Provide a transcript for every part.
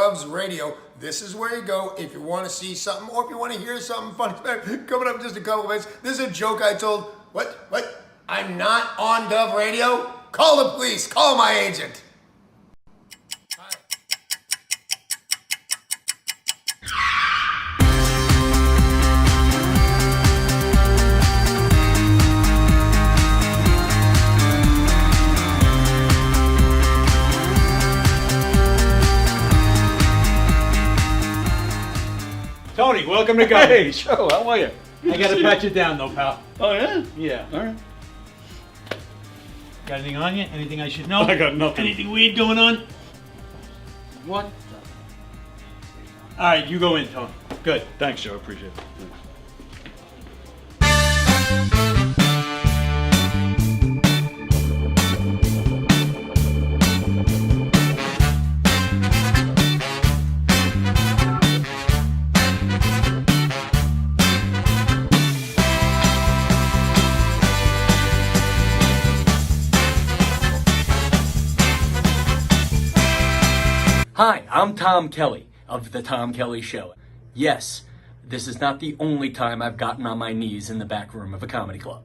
Doves Radio. This is where you go if you want to see something or if you want to hear something funny. Coming up in just a couple minutes. This is a joke I told. What? I'm not on Dove Radio? Call the police. Call my agent. Tony, welcome to Go. Hey, Joe, how are you? I gotta pat you down though, pal. Oh, yeah? Yeah. All right. Got anything on you? Anything I should know? I got nothing. Anything weird going on? What? Alright, you go in, Tony. Good. Thanks, Joe. Appreciate it. Thanks. Hi, I'm Tom Kelly of The Tom Kelly Show. Yes, this is not the only time I've gotten on my knees in the back room of a comedy club.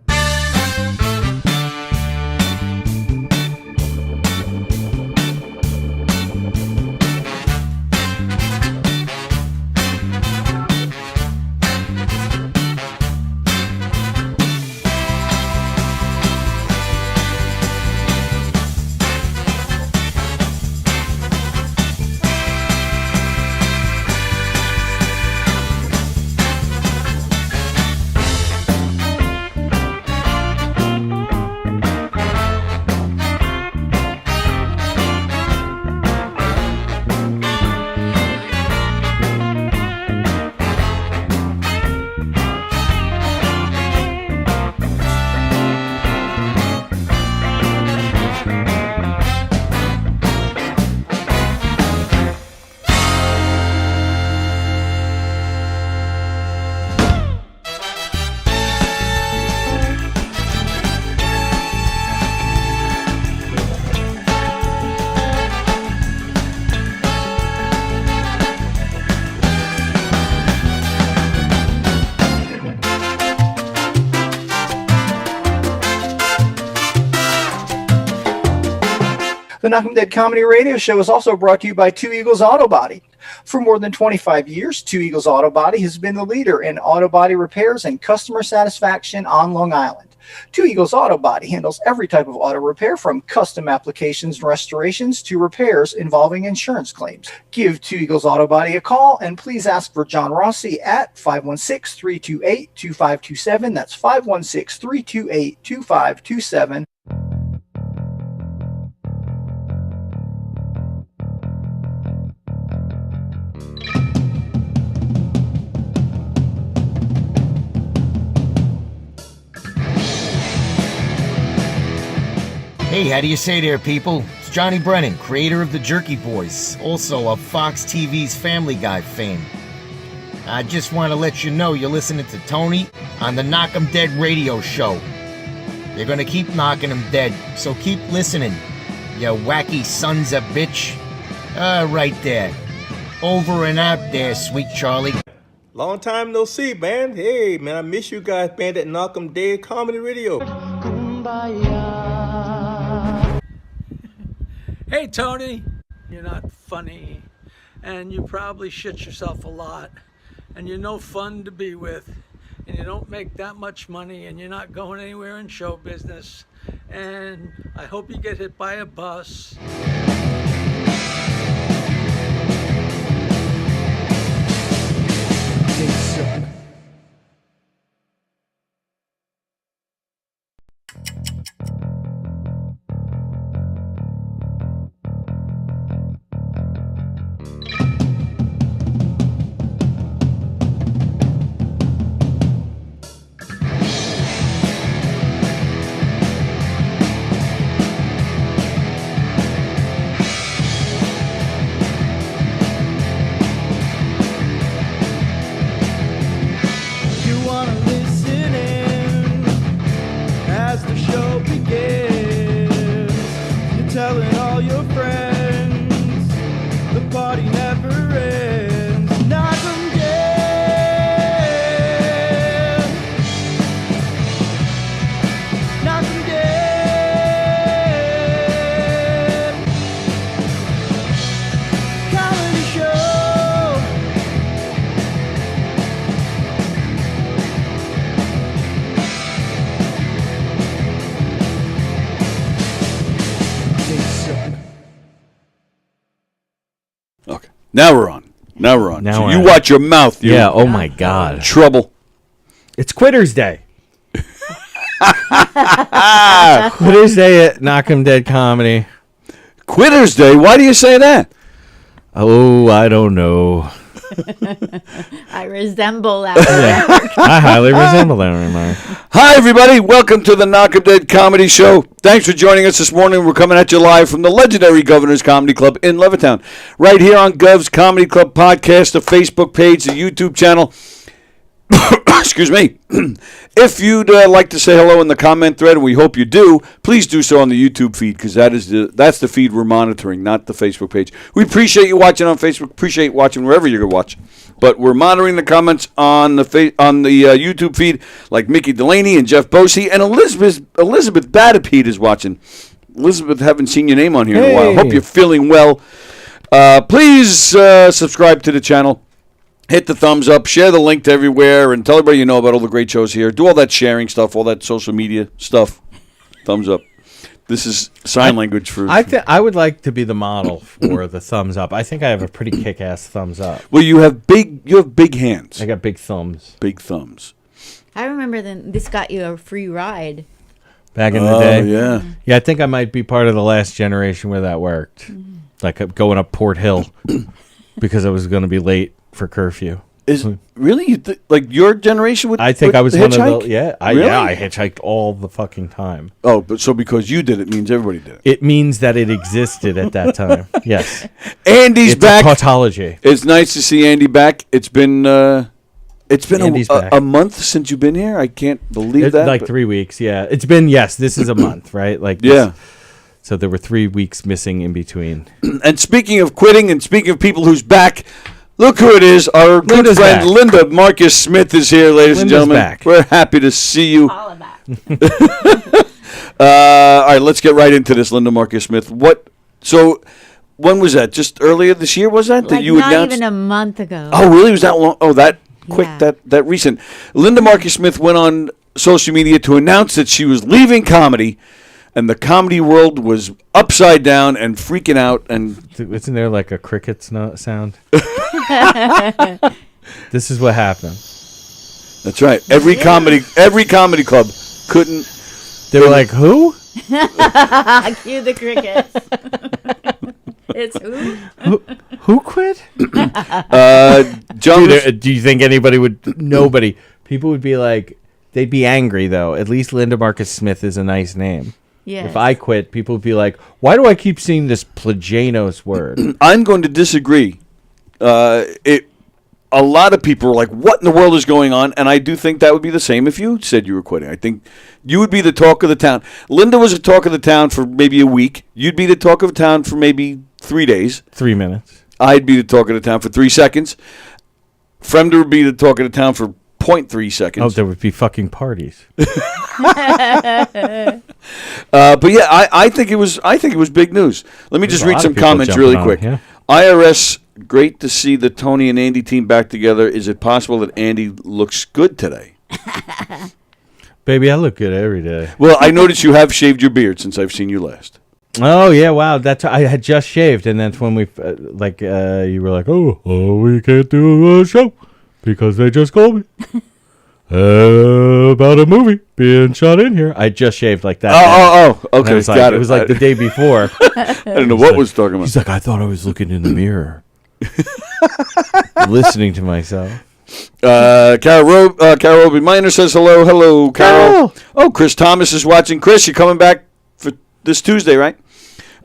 The Knockem Dead Comedy Radio Show is also brought to you by Two Eagles Auto Body. For more than 25 years, Two Eagles Auto Body has been the leader in auto body repairs and customer satisfaction on Long Island. Two Eagles Auto Body handles every type of auto repair, from custom applications and restorations to repairs involving insurance claims. Give Two Eagles Auto Body a call and please ask for John Rossi at 516-328-2527. That's 516-328-2527. Hey, how do you say there, people? It's Johnny Brennan, creator of the Jerky Boys, also of Fox TV's Family Guy fame. I just want to let you know you're listening to Tony on the Knockem Dead Radio Show. They're gonna keep knocking them dead, so keep listening, you wacky sons of bitch. Right there. Over and out there, sweet Charlie. Long time no see, man. Hey, man, I miss you guys, man, at Knockem Dead Comedy Radio. Hey, Tony, you're not funny, and you probably shit yourself a lot, and you're no fun to be with, and you don't make that much money, and you're not going anywhere in show business, and I hope you get hit by a bus. Now we're on. Now So we're you on. watch your mouth. You Yeah, oh my God. trouble. It's Quitters Day. Quitters Day at Knockem Dead Comedy. Quitters Day. Why do you say that? Oh, I don't know. I resemble that remark. I highly resemble that remark. Hi, everybody. Welcome to the Knockem Dead Comedy Show. Thanks for joining us this morning. We're coming at you live from the legendary Governor's Comedy Club in Levittown. Right here on Gov's Comedy Club podcast, the Facebook page, the YouTube channel. Excuse me. If you'd like to say hello in the comment thread, and we hope you do, please do so on the YouTube feed, because that's the feed we're monitoring, not the Facebook page. We appreciate you watching on Facebook. Appreciate watching wherever you're going to watch. But we're monitoring the comments on the YouTube feed, like Mickey Delaney and Jeff Bosey, and Elizabeth Batapede is watching. Elizabeth, haven't seen your name on here in a while. Hope you're feeling well. Please subscribe to the channel. Hit the thumbs up, share the link to everywhere, and tell everybody you know about all the great shows here. Do all that sharing stuff, all that social media stuff. Thumbs up. This is sign language for... I would like to be the model for the thumbs up. I think I have a pretty kick-ass thumbs up. Well, you have big hands. I got big thumbs. Big thumbs. I remember this got you a free ride. Back in the day. Yeah. Yeah, I think I might be part of the last generation where that worked. Like going up Port Hill because I was going to be late for curfew. Really? Like your generation would? I think I was one hitchhike? of the. Yeah, Really? I hitchhiked all the fucking time. Oh, but so because you did it means everybody did it. It means that it existed at that time. Yes. Andy's It's back. a tautology. It's nice to see Andy back. It's been Andy's back. a month since you've been here. I can't believe that. Like 3 weeks. Yeah, it's been. Yes, this is a month, right? Like this. Yeah. So there were 3 weeks missing in between. And speaking of quitting, and speaking of people who's back, look who it is. Our good Linda's friend back. Linda Marcus Smith is here, ladies and Linda's gentlemen. back. We're happy to see you. All of that. All right, let's get right into this, Linda Marcus Smith. So, when was that? Just earlier this year, was that? Like that you not announced? even a month ago. Oh, really? Was that long? Oh, that quick, Yeah. that recent. Linda Marcus Smith went on social media to announce that she was leaving comedy, and the comedy world was upside down and freaking out. And Isn't there like a cricket sound? This is what happened. that's right. Every comedy club couldn't. They were like, "Who? Cue the crickets. It's who? Who quit?" John. Dude, do you think anybody would? Nobody. People would be like, they'd be angry though. At least Linda Marcus Smith is a nice name. Yes. If I quit, people would be like, "Why do I keep seeing this Plagainos word?" I'm going to disagree. A lot of people are like, what in the world is going on? And I do think that would be the same if you said you were quitting. I think you would be the talk of the town. Linda was the talk of the town for maybe a week. You'd be the talk of the town for maybe 3 days. 3 minutes. I'd be the talk of the town for 3 seconds. Fremder would be the talk of the town for 0.3 seconds. Oh, there would be fucking parties. But yeah, I think it was big news. Let me There's just a read lot some of people comments jumping really on quick. it, yeah. IRS, great to see the Tony and Andy team back together. Is it possible that Andy looks good today? Baby, I look good every day. Well, I noticed you have shaved your beard since I've seen you last. Oh yeah, wow. I had just shaved, and that's when we you were like, "Oh, we can't do a show because they just called me about a movie being shot in here." I just shaved like that. Okay, It was like, got it. It was like the day before. I don't know what was talking about. He's like, "I thought I was looking in the mirror, listening to myself." Carol Roby Miner says hello, Carol. Oh, Chris Thomas is watching. Chris, you're coming back for this Tuesday, right?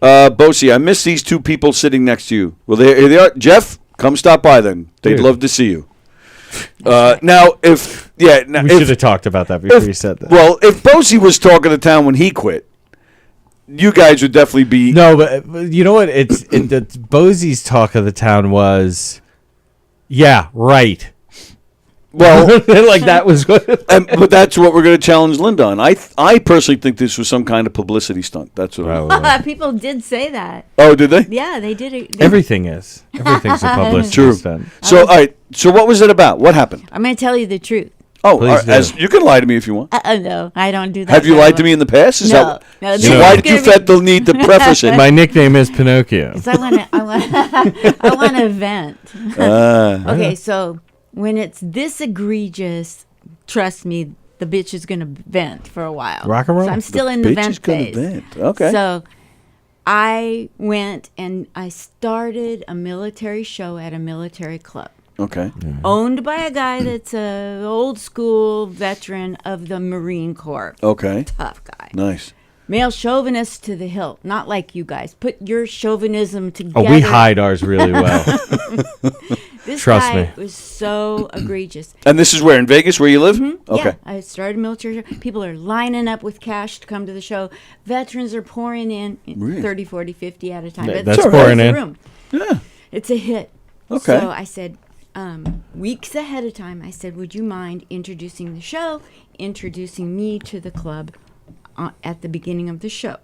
Bosey, I miss these two people sitting next to you. Well, here they are. Jeff, come stop by then. They'd love to see you. Now, we should have talked about that before you said that. Well, if Bosey was talking to town when he quit, you guys would definitely be. No, but you know what? Bosey's talk of the town was, yeah, right. Well, like that was good. But that's what we're going to challenge Linda on. I personally think this was some kind of publicity stunt. That's what People did say that. Oh, did they? Yeah, they did it. Everything's a publicity True. stunt. So, all right. So, what was it about? What happened? I'm going to tell you the truth. Oh, Please do. you can lie to me if you want. No, I don't do that. Have you very lied to well. me in the past? Is No. that, No, so this why is did you gonna be- feel the need to preface it? My nickname is Pinocchio. 'Cause I want to vent. Okay, so when it's this egregious, trust me, the bitch is gonna vent for a while. Rock and roll. So I'm still in bitch the vent is gonna phase. vent. Okay. So I went and I started a military show at a military club. Okay. Owned by a guy that's a old school veteran of the Marine Corps. Okay. Tough guy. Nice. Male chauvinist to the hilt. Not like you guys. Put your chauvinism together. Oh, we hide ours really well. This Trust guy me. was so egregious. And this is where, in Vegas, where you live? Okay. Yeah, I started a military show. People are lining up with cash to come to the show. Veterans are pouring in Really? 30, 40, 50 at a time. Yeah, But that's fills pouring the in. room. Yeah. It's a hit. Okay. So I said, weeks ahead of time, I said, would you mind introducing the show, introducing me to the club at the beginning of the show?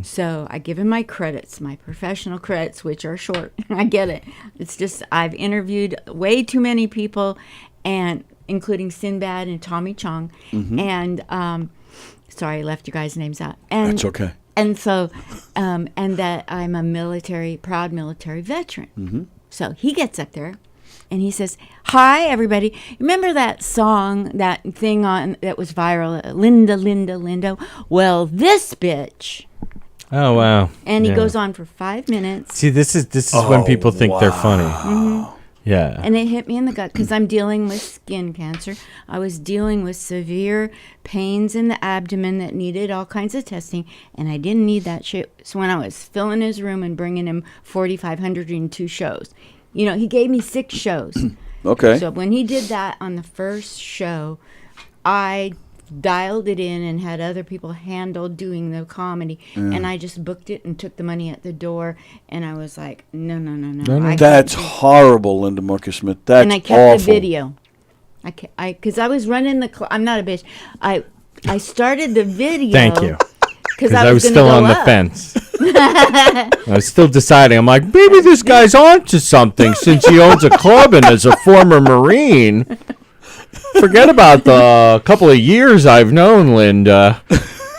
So I give him my credits, my professional credits, which are short. I get it. It's just I've interviewed way too many people, and including Sinbad and Tommy Chong, and sorry, I left you guys' names out. And That's okay. And so, and that I'm a proud military veteran. So he gets up there and he says, "Hi, everybody. Remember that song, that thing that was viral, Linda, Linda, Linda? Well, this bitch." Oh wow. And he Yeah. goes on for 5 minutes. See, this is when people think they're funny. Yeah. And it hit me in the gut because I'm dealing with skin cancer. I was dealing with severe pains in the abdomen that needed all kinds of testing, and I didn't need that shit. So when I was filling his room and bringing him 4,502 shows, he gave me 6 shows. Okay. So when he did that on the first show, I dialed it in and had other people handle doing the comedy, and I just booked it and took the money at the door, and I was like, no. That's horrible, Linda Marcus Smith. That's and I kept awful. the video. Because I was running the I'm not a bitch. I started the video. Thank you. Because I was still on the fence. I was still deciding. I'm like, maybe this guy's onto something since he owns a club and is a former Marine. Forget about the couple of years I've known Linda.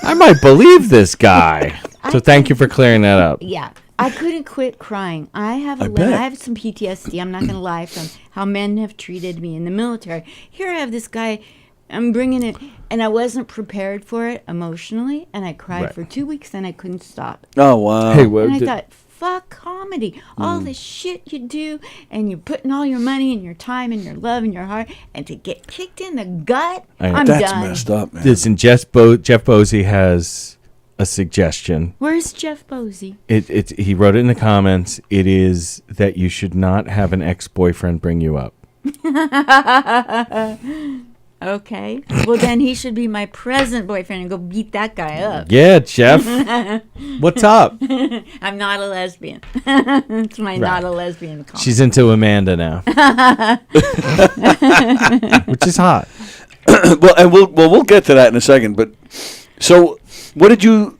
I might believe this guy. So thank you for clearing that up. Yeah. I couldn't quit crying. I have some PTSD, I'm not going to lie, from how men have treated me in the military. Here I have this guy, I'm bringing it, and I wasn't prepared for it emotionally, and I cried for 2 weeks, and I couldn't stop. Oh, wow. Hey, And I thought, fuck comedy. All this shit you do, and you're putting all your money and your time and your love and your heart, and to get kicked in the gut, I'm That's done. messed up, man. Listen, Jeff Bosey has a suggestion. Where's Jeff Bosey? He wrote it in the comments. It is that you should not have an ex-boyfriend bring you up. Okay. Well, then he should be my present boyfriend and go beat that guy up. Yeah, Jeff. What's up? I'm not a lesbian. It's my not a lesbian comment. She's into Amanda now, which is hot. We'll get to that in a second. But so, what did you?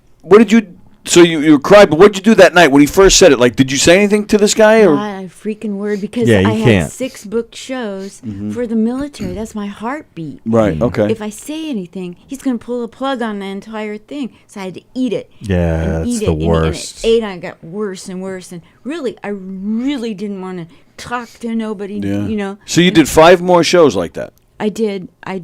So you cried, but what did you do that night when he first said it? Like, did you say anything to this guy? Or Not a freaking word, because Yeah, you I had can't. 6 booked shows for the military. That's my heartbeat. right? Okay. If I say anything, he's going to pull a plug on the entire thing. So I had to eat it. Yeah, and that's eat the it, worst. And it ate, and I got worse and worse. And really, I really didn't want to talk to nobody, Yeah. So you did 5 more shows like that. I did. I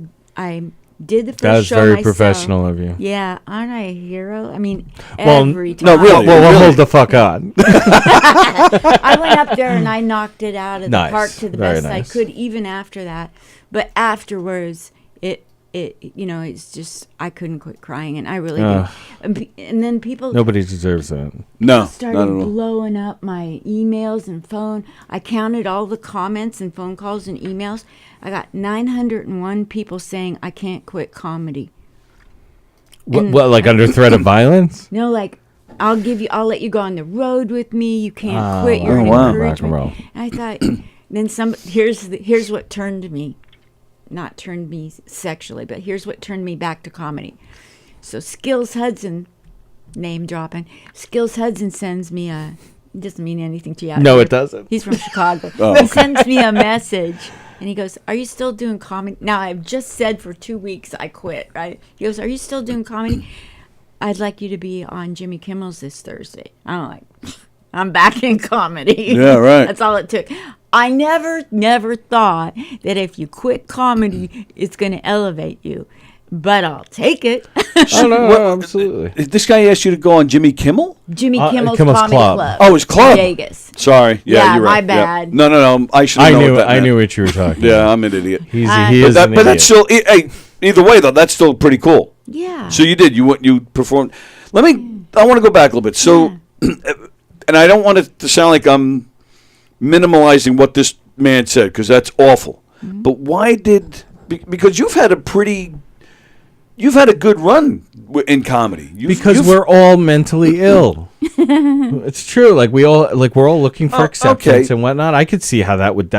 did the first That was show very myself. professional of you. Yeah, aren't I a hero? I mean, Well, every time. no, really. Well, hold the fuck on. I went up there and I knocked it out of Nice. the park to the Very best I nice. could, even after that. But afterwards, it's just, I couldn't quit crying, and I really Ugh. did. And then people Nobody deserves that. No, started not at all. blowing up my emails and phone. I counted all the comments and phone calls and emails. I got 901 people saying I can't quit comedy. And- What, like under threat of violence? No, like, I'll let you go on the road with me. You can't quit. You're oh, an wow. encouragement. Rock and roll. And I thought, then here's what turned me, not turned me sexually, but here's what turned me back to comedy. So Skills Hudson, name dropping, Skills Hudson sends me it doesn't mean anything to you. out No, here. it doesn't. He's from Chicago. Oh, He sends me a message And he goes, "Are you still doing comedy?" Now, I've just said for 2 weeks I quit, right? He goes, "Are you still doing comedy?" "I'd like you to be on Jimmy Kimmel's this Thursday." I'm like, I'm back in comedy. Yeah, right. That's all it took. I never thought that if you quit comedy, it's going to elevate you. But I'll take it. Oh, no, absolutely. This guy asked you to go on Jimmy Kimmel? Jimmy Kimmel's Kimmel's Comedy Club. Club. Oh, his club. Vegas. Sorry. Yeah, you're right. my bad. Yeah. No. I should have known what that I meant. knew what you were talking Yeah, about. I'm an idiot. He is But an idiot. that's still. Hey, either way though, that's still pretty cool. Yeah. So you did. You performed. I want to go back a little bit. So, and I don't want it to sound like I'm minimalizing what this man said because that's awful. Mm-hmm. But why did? Because you've had a good run in comedy. Because we're all mentally ill. It's true. Like we're all looking for acceptance and whatnot. I could see how that would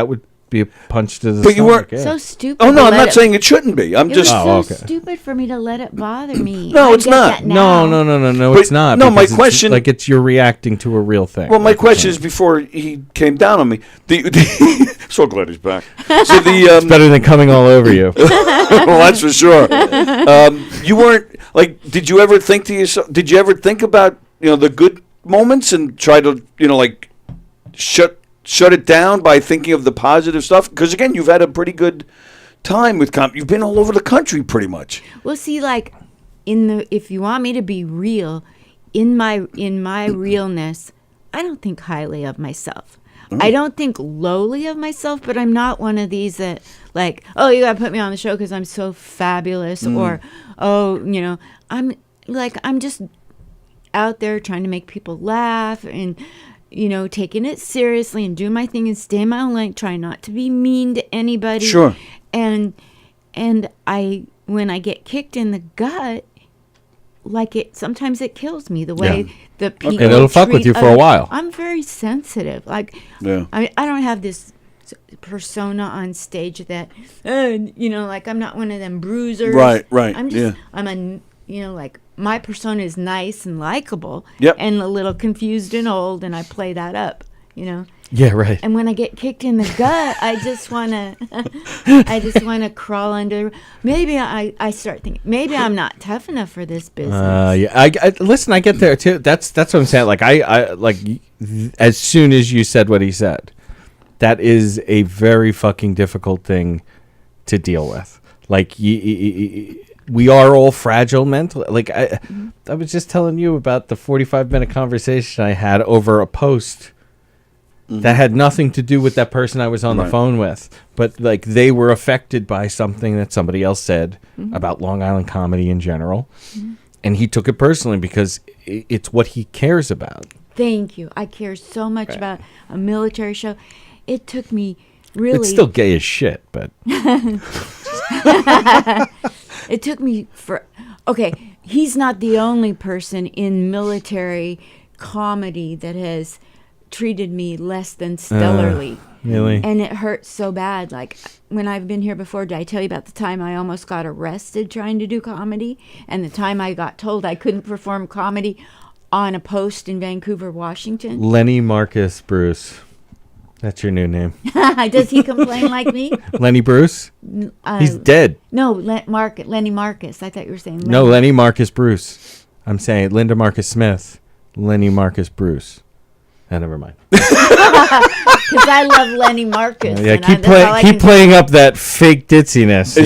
be a punch to the But you stomach. weren't So stupid. Oh to no, I'm let not it- saying it shouldn't be. I'm It just. was so stupid for me to let it bother me. No, I it's get not. that now. No, But- it's not. no, my because it's question- like you're reacting to a real thing. Well, my question is before he came down on me. So glad he's back. So it's better than coming all over you. Well, that's for sure. You weren't like. Did you ever think to yourself? Did you ever think about the good moments and try to like shut it down by thinking of the positive stuff? Because again, you've had a pretty good time with You've been all over the country pretty much. Well, see, like if you want me to be real, in my realness, I don't think highly of myself. I don't think lowly of myself, but I'm not one of these that like, oh, you gotta put me on the show because I'm so fabulous, or I'm just out there trying to make people laugh and taking it seriously and do my thing and stay in my own lane, try not to be mean to anybody. Sure. And when I get kicked in the gut, sometimes it kills me the way the people And it'll fuck with treat you for a other- while. I'm very sensitive. I don't have this persona on stage that I'm not one of them bruisers. Right. I'm just I'm my persona is nice and likable. Yep. And a little confused and old, and I play that up. Yeah, right. And when I get kicked in the gut, I just wanna crawl under. Maybe I start thinking maybe I'm not tough enough for this business. Yeah. I listen. I get there too. That's what I'm saying. Like as soon as you said what he said, that is a very fucking difficult thing to deal with. Like we are all fragile mentally. Like I was just telling you about the 45-minute conversation I had over a post. That had nothing to do with that person I was on the phone with, but like they were affected by something that somebody else said about Long Island comedy in general, and he took it personally because it's what he cares about. Thank you. I care so much about a military show. It took me really. It's still gay as shit, but it took me okay, he's not the only person in military comedy that has treated me less than stellarly. Really? And it hurts so bad. Like when I've been here before, did I tell you about the time I almost got arrested trying to do comedy? And the time I got told I couldn't perform comedy on a post in Vancouver, Washington? Lenny Marcus Bruce. That's your new name. Does he complain like me? Lenny Bruce? He's dead. No, Lenny Marcus. I thought you were saying Lenny. No, Lenny Marcus Bruce. I'm saying Linda Marcus Smith. Lenny Marcus Bruce. Never mind. Because I love Lenny Marcus. Yeah, and keep playing up that fake ditziness.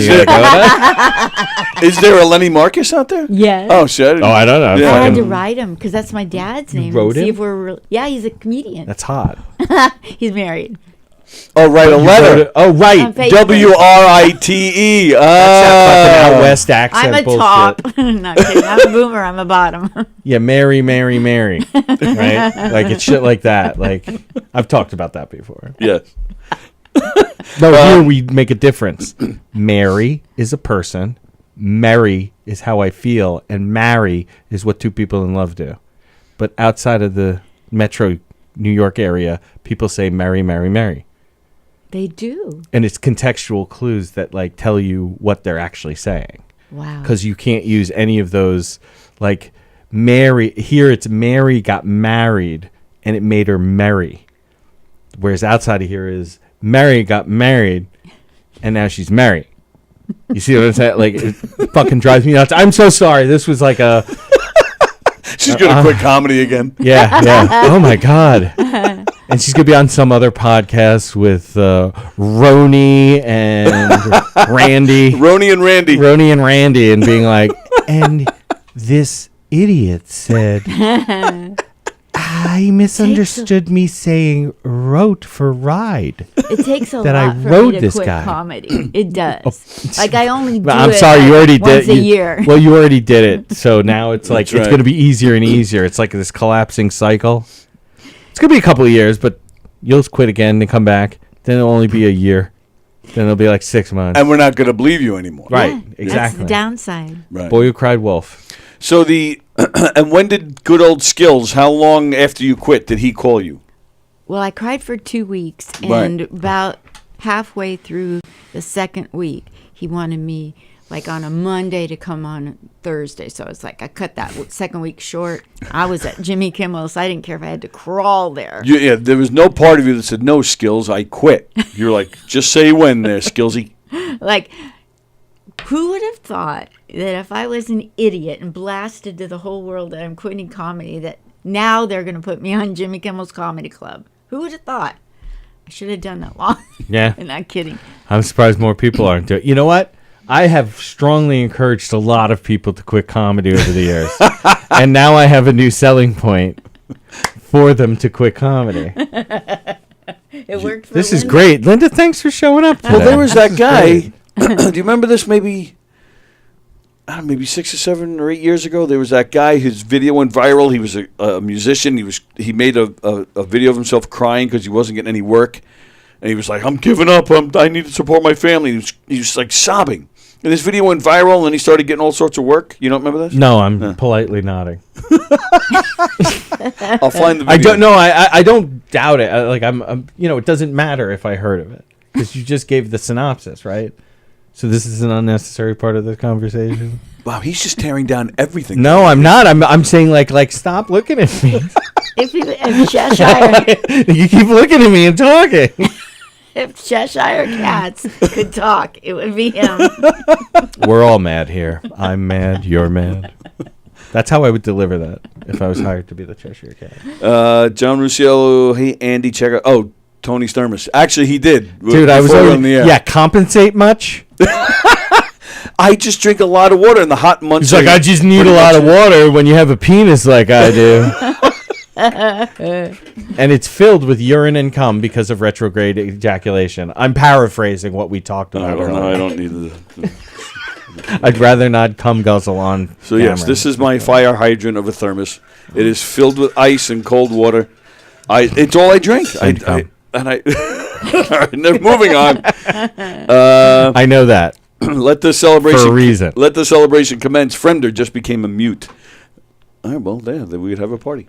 Is there a Lenny Marcus out there? Yes. Oh shit. I don't know. Yeah. I had to write him because that's my dad's name. wrote See him? if we're yeah, he's a comedian. That's hot. He's married. Oh, write a letter. Oh, right. On Facebook. WRITE. That's that fucking out west accent I'm a bullshit. top. No kidding. I'm a boomer. I'm a bottom. Yeah, Mary, right? Like it's shit like that. Like I've talked about that before. Yes. No, here we make a difference. Mary is a person. Mary is how I feel, and marry is what two people in love do. But outside of the metro New York area, people say marry. They do. And it's contextual clues that like tell you what they're actually saying. Wow. Because you can't use any of those, like Mary. Here it's Mary got married and it made her merry. Whereas outside of here is Mary got married and now she's married. You see what I'm saying? Like, it fucking drives me nuts. I'm so sorry. This was like a... She's going to quit comedy again. Yeah. Oh, my God. And she's going to be on some other podcast with Roni and Randy. Roni and Randy. And being like, and this idiot said, I misunderstood me saying wrote for ride. It takes a that lot I for wrote me to this quit guy. comedy. It does. Like, I only do I'm it sorry, you already once did a year. Well, you already did it, so now it's like That's right. it's going to be easier and easier. It's like this collapsing cycle. It's going to be a couple of years, but you'll quit again, then come back. Then it'll only be a year. Then it'll be like 6 months. And we're not going to believe you anymore. Right, Yeah, exactly. That's the downside. Right. Boy Who Cried Wolf. So and when did good old Skills, how long after you quit did he call you? Well, I cried for 2 weeks, Right. and about halfway through the second week, he wanted me, like, on a Monday to come on Thursday. So it's like I cut that second week short. I was at Jimmy Kimmel, so I didn't care if I had to crawl there. Yeah, there was no part of you that said, no, Skills, I quit. You're like, just say when there, Skillsy. Like, who would have thought that if I was an idiot and blasted to the whole world that I'm quitting comedy, that now they're going to put me on Jimmy Kimmel's Comedy Club? Who would have thought? I should have done that long. Yeah. I'm not kidding. I'm surprised more people aren't doing it. You know what? I have strongly encouraged a lot of people to quit comedy over the years. And now I have a new selling point for them to quit comedy. It worked for This is Linda. great. Linda, thanks for showing up today. Well, there was that guy. Do you remember this? Maybe 6 or 7 or 8 years ago, there was that guy. His video went viral. He was a musician. He made a video of himself crying because he wasn't getting any work, and he was like, "I'm giving up. I need to support my family." He was like sobbing, and this video went viral. And then he started getting all sorts of work. You don't remember this? No, I'm politely nodding. I'll find the video. I don't know. I don't doubt it. I'm it doesn't matter if I heard of it because you just gave the synopsis, right? So this is an unnecessary part of the conversation. Wow, he's just tearing down everything. No, I'm not. I'm saying like stop looking at me. If Cheshire, You keep looking at me and talking. if Cheshire Cats could talk, it would be him. We're all mad here. I'm mad. You're mad. That's how I would deliver that if I was hired to be the Cheshire Cat. John Rusciello, hey Andy, check out. Oh, Tony Sturmis. Actually, he did. Dude, I was before we were on on the air. Yeah, compensate much? I just drink a lot of water in the hot months. He's like, I just need a lot of water when you have a penis like I do. And it's filled with urine and cum because of retrograde ejaculation. I'm paraphrasing what we talked about earlier. I don't need the. I'd rather not cum guzzle on So yes, camera. this is my fire hydrant of a thermos. It is filled with ice and cold water. It's all I drink. Moving on. I know that. Let the celebration For a reason. Let the celebration commence. Friender just became a mute. All right, well, then we would have a party.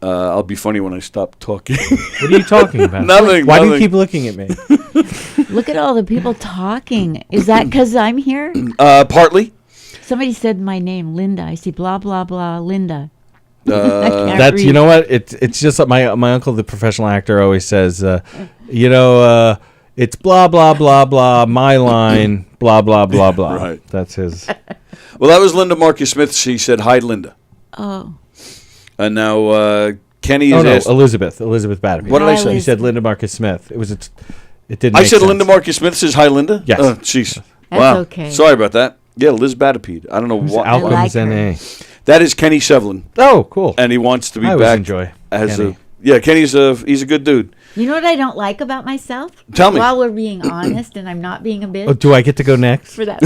I'll be funny when I stop talking. What are you talking about? Nothing. Why do you keep looking at me? Look at all the people talking. Is that because I'm here? Partly. Somebody said my name, Linda. I see blah, blah, blah, Linda. I can't That's read. you know what? It's just that my uncle, the professional actor, always says, it's blah blah blah blah. My line, blah blah blah blah. Right. That's his. Well, that was Linda Marcus Smith. She said, "Hi, Linda." Oh. And now Kenny Oh is no, asked. Elizabeth Batterby. What did I Hi, say? You said Elizabeth. Linda Marcus Smith. It didn't. I make said sense. Linda Marcus Smith says, "Hi, Linda." Yes. Oh, jeez. That's Wow. okay. Sorry about that. Yeah, Liz Batterpeed. I don't know Who's what. like Outcomes her. NA. That is Kenny Shevlin, Oh, cool. and he wants to be I always back. enjoy as Kenny. Kenny's he's a good dude. You know what I don't like about myself? Tell me. While we're being honest and I'm not being a bitch. Oh, do I get to go next? For that.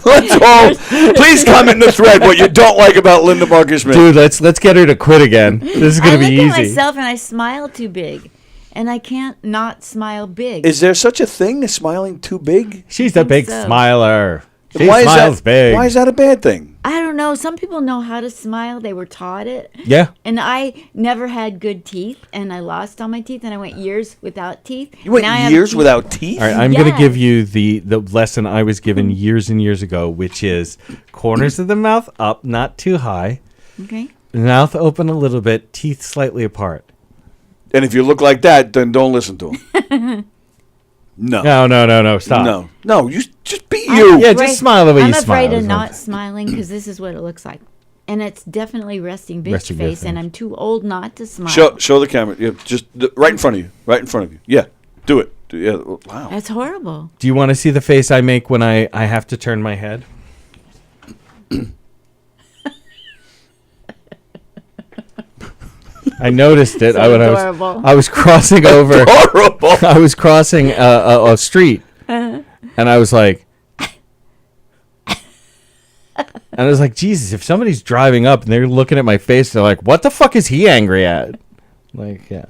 Let's all please comment in the thread what you don't like about Linda Marcus Smith. Dude, let's get her to quit again. This is I gonna look be at easy. myself and I smile too big. And I can't not smile big. Is there such a thing as smiling too big? She's a big so. smiler. She Why smiles is that, big. Why is that a bad thing? I don't know. Some people know how to smile. They were taught it. Yeah. And I never had good teeth, and I lost all my teeth, and I went years without teeth. You went Now I have years teeth. without teeth? All right, I'm going to Yes. give you the lesson I was given years and years ago, which is corners of the mouth up, not too high. Okay. Mouth open a little bit, teeth slightly apart. And if you look like that, then don't listen to him. No. No. Stop. No. You just be you. Yeah, just smile the way you smile. I'm afraid of not smiling because this is what it looks like. And it's definitely resting bitch face, and I'm too old not to smile. Show the camera. Yeah, just right in front of you. Right in front of you. Yeah. Do it. Yeah. Wow. That's horrible. Do you want to see the face I make when I have to turn my head? I noticed it. I was crossing over. Horrible. I was crossing a street, and I was like, and I was like, Jesus! If somebody's driving up and they're looking at my face, they're like, "What the fuck is he angry at?" Like, yeah.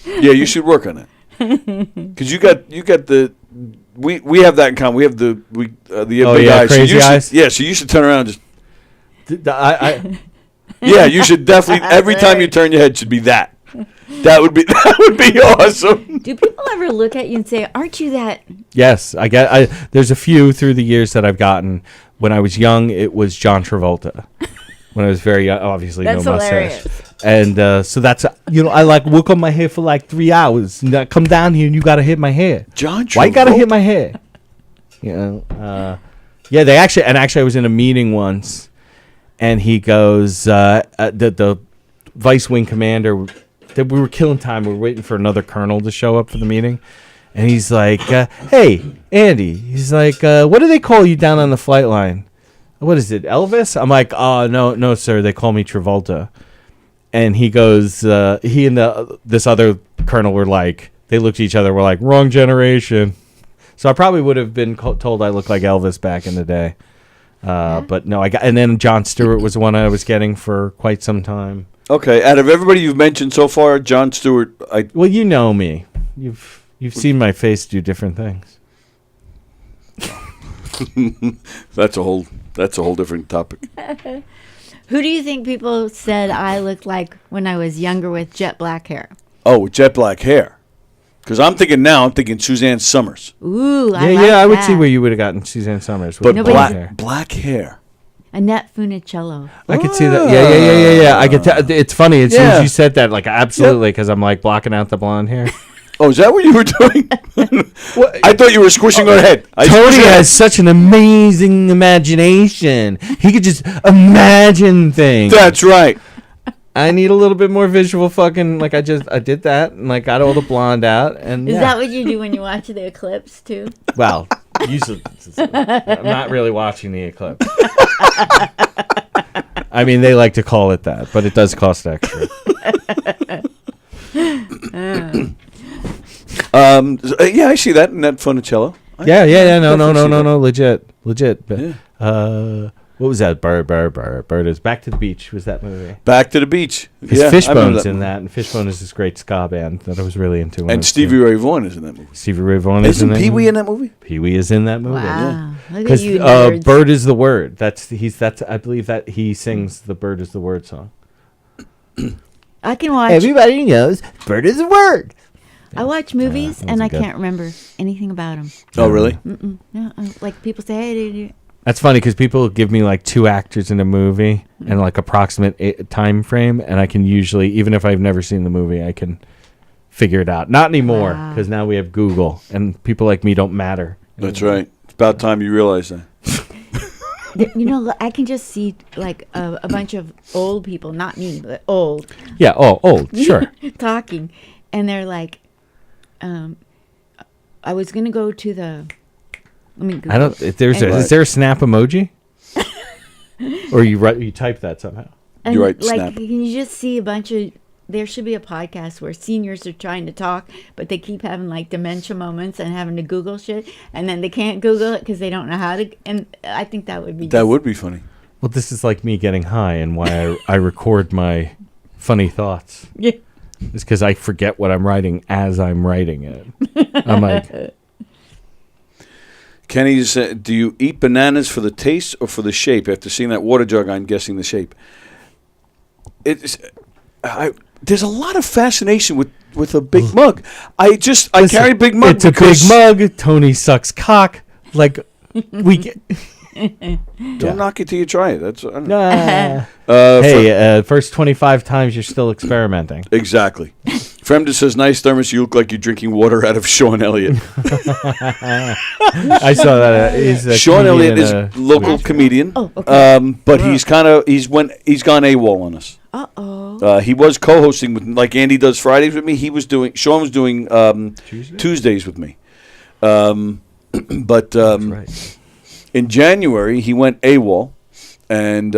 Yeah, you should work on it. Because you got the we have that in common. We have the big eyes. Crazy eyes. So you should turn around and just. I Yeah, you should definitely every time you turn your head should be that. That would be awesome. Do people ever look at you and say, "Aren't you that?" Yes, there's a few through the years that I've gotten. When I was young, it was John Travolta. When I was very young, obviously That's no hilarious. mustache. And so that's I like work on my hair for like 3 hours. And I come down here and you gotta hit my hair. John Travolta. Why you gotta hit my hair? Yeah, they actually I was in a meeting once, and he goes, the vice wing commander, that we were killing time. We were waiting for another colonel to show up for the meeting. And he's like, hey, Andy. He's like, what do they call you down on the flight line? What is it, Elvis? I'm like, oh, no, sir. They call me Travolta. And he goes, he and this other colonel were like, they looked at each other, were like, wrong generation. So I probably would have been told I looked like Elvis back in the day. But no, and then Jon Stewart was the one I was getting for quite some time. Okay, out of everybody you've mentioned so far, Jon Stewart. Well, you know me. You've seen my face do different things. That's a whole different topic. Who do you think people said I looked like when I was younger with jet black hair? Oh, with jet black hair. Because I'm thinking Suzanne Summers. Ooh, I would see where you would have gotten Suzanne Summers. But With black hair. Annette Funicello. I could see that. Yeah. I could tell. It's funny. As soon as you said that, like, absolutely, because I'm like blocking out the blonde hair. Oh, is that what you were doing? I thought you were squishing her head. Tony has such an amazing imagination. He could just imagine things. That's right. I need a little bit more visual fucking, like I did that and like got all the blonde out. And Is that what you do when you watch the eclipse too? Well, usually I'm not really watching the eclipse. I mean, they like to call it that, but it does cost extra. Yeah, I see that in that Funicello. Yeah. No. Legit. Yeah. What was that? Bird is Back to the Beach. Was that movie? Back to the Beach. Because Fishbone's in that, and Fishbone is this great ska band that I was really into. And Stevie Ray Vaughan is in that movie. Stevie Ray Vaughan is in that movie. Isn't Pee-wee in that movie? Pee-wee is in that movie. Wow. Yeah. Look at you, nerds. Bird is the Word. I believe that he sings the Bird is the Word song. I can watch. Everybody knows Bird is the Word. I watch movies and I can't remember anything about them. Oh, really? No, like people say, hey, that's funny because people give me like two actors in a movie and like approximate time frame, and I can usually, even if I've never seen the movie, I can figure it out. Not anymore because now we have Google, and people like me don't matter. That's right. It's about time you realize that. You know, I can just see like a bunch of old people, not me, but old. Yeah, old, sure. Talking, and they're like, I was gonna go to the. Let me Google. I don't. Is there a snap emoji? Or you type that somehow? And you write like, snap. Can you just see a bunch of? There should be a podcast where seniors are trying to talk, but they keep having like dementia moments and having to Google shit, and then they can't Google it because they don't know how to. And I think that would be. That would be funny. Well, this is like me getting high and why I record my funny thoughts. Yeah. It's because I forget what I'm writing as I'm writing it. I'm like. Kenny said, do you eat bananas for the taste or for the shape? After seeing that water jug, I'm guessing the shape. There's a lot of fascination with a big mug. I carry a big mug. It's a big mug. Tony sucks cock. Like, we get... Don't knock it till you try it. That's I don't know. Hey, first 25 times you're still experimenting. Exactly. Fremda says, nice thermos. You look like you're drinking water out of Sean Elliott. I saw that. He's a Sean comedian Elliott is in a local comedian. Oh, okay. But he's gone AWOL on us. Uh-oh. He was co-hosting with, like Andy does Fridays with me. Sean was doing Tuesdays with me. But right. in January he went AWOL, and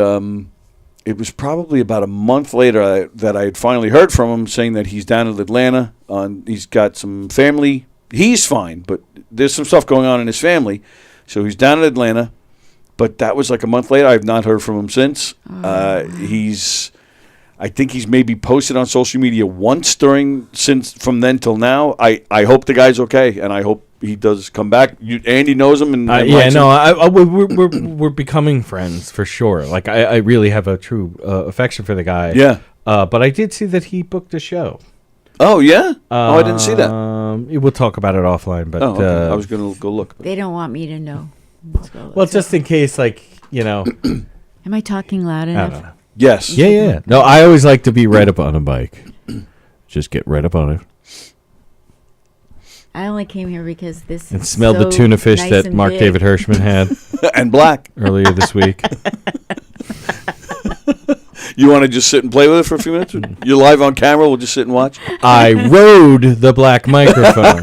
it was probably about a month later that I had finally heard from him saying that he's down in Atlanta. He's got some family. He's fine, but there's some stuff going on in his family. So he's down in Atlanta. But that was like a month later. I have not heard from him since. I think he's maybe posted on social media once from then till now. I hope the guy's okay, and I hope he does come back. Andy knows him, and yeah, no, we're becoming friends for sure. Like I really have a true affection for the guy. Yeah. But I did see that he booked a show. Oh yeah. I didn't see that. We'll talk about it offline. But okay. I was gonna go look. They don't want me to know. Well, just in case, like Am I talking loud enough? I don't know. Yes. Yeah. No, I always like to be right up on a bike. Just get right up on it. I only came here because this and smelled the tuna fish nice that Mark big. David Hirschman had and black earlier this week. You want to just sit and play with it for a few minutes? You're live on camera. We'll just sit and watch. I rode the black microphone.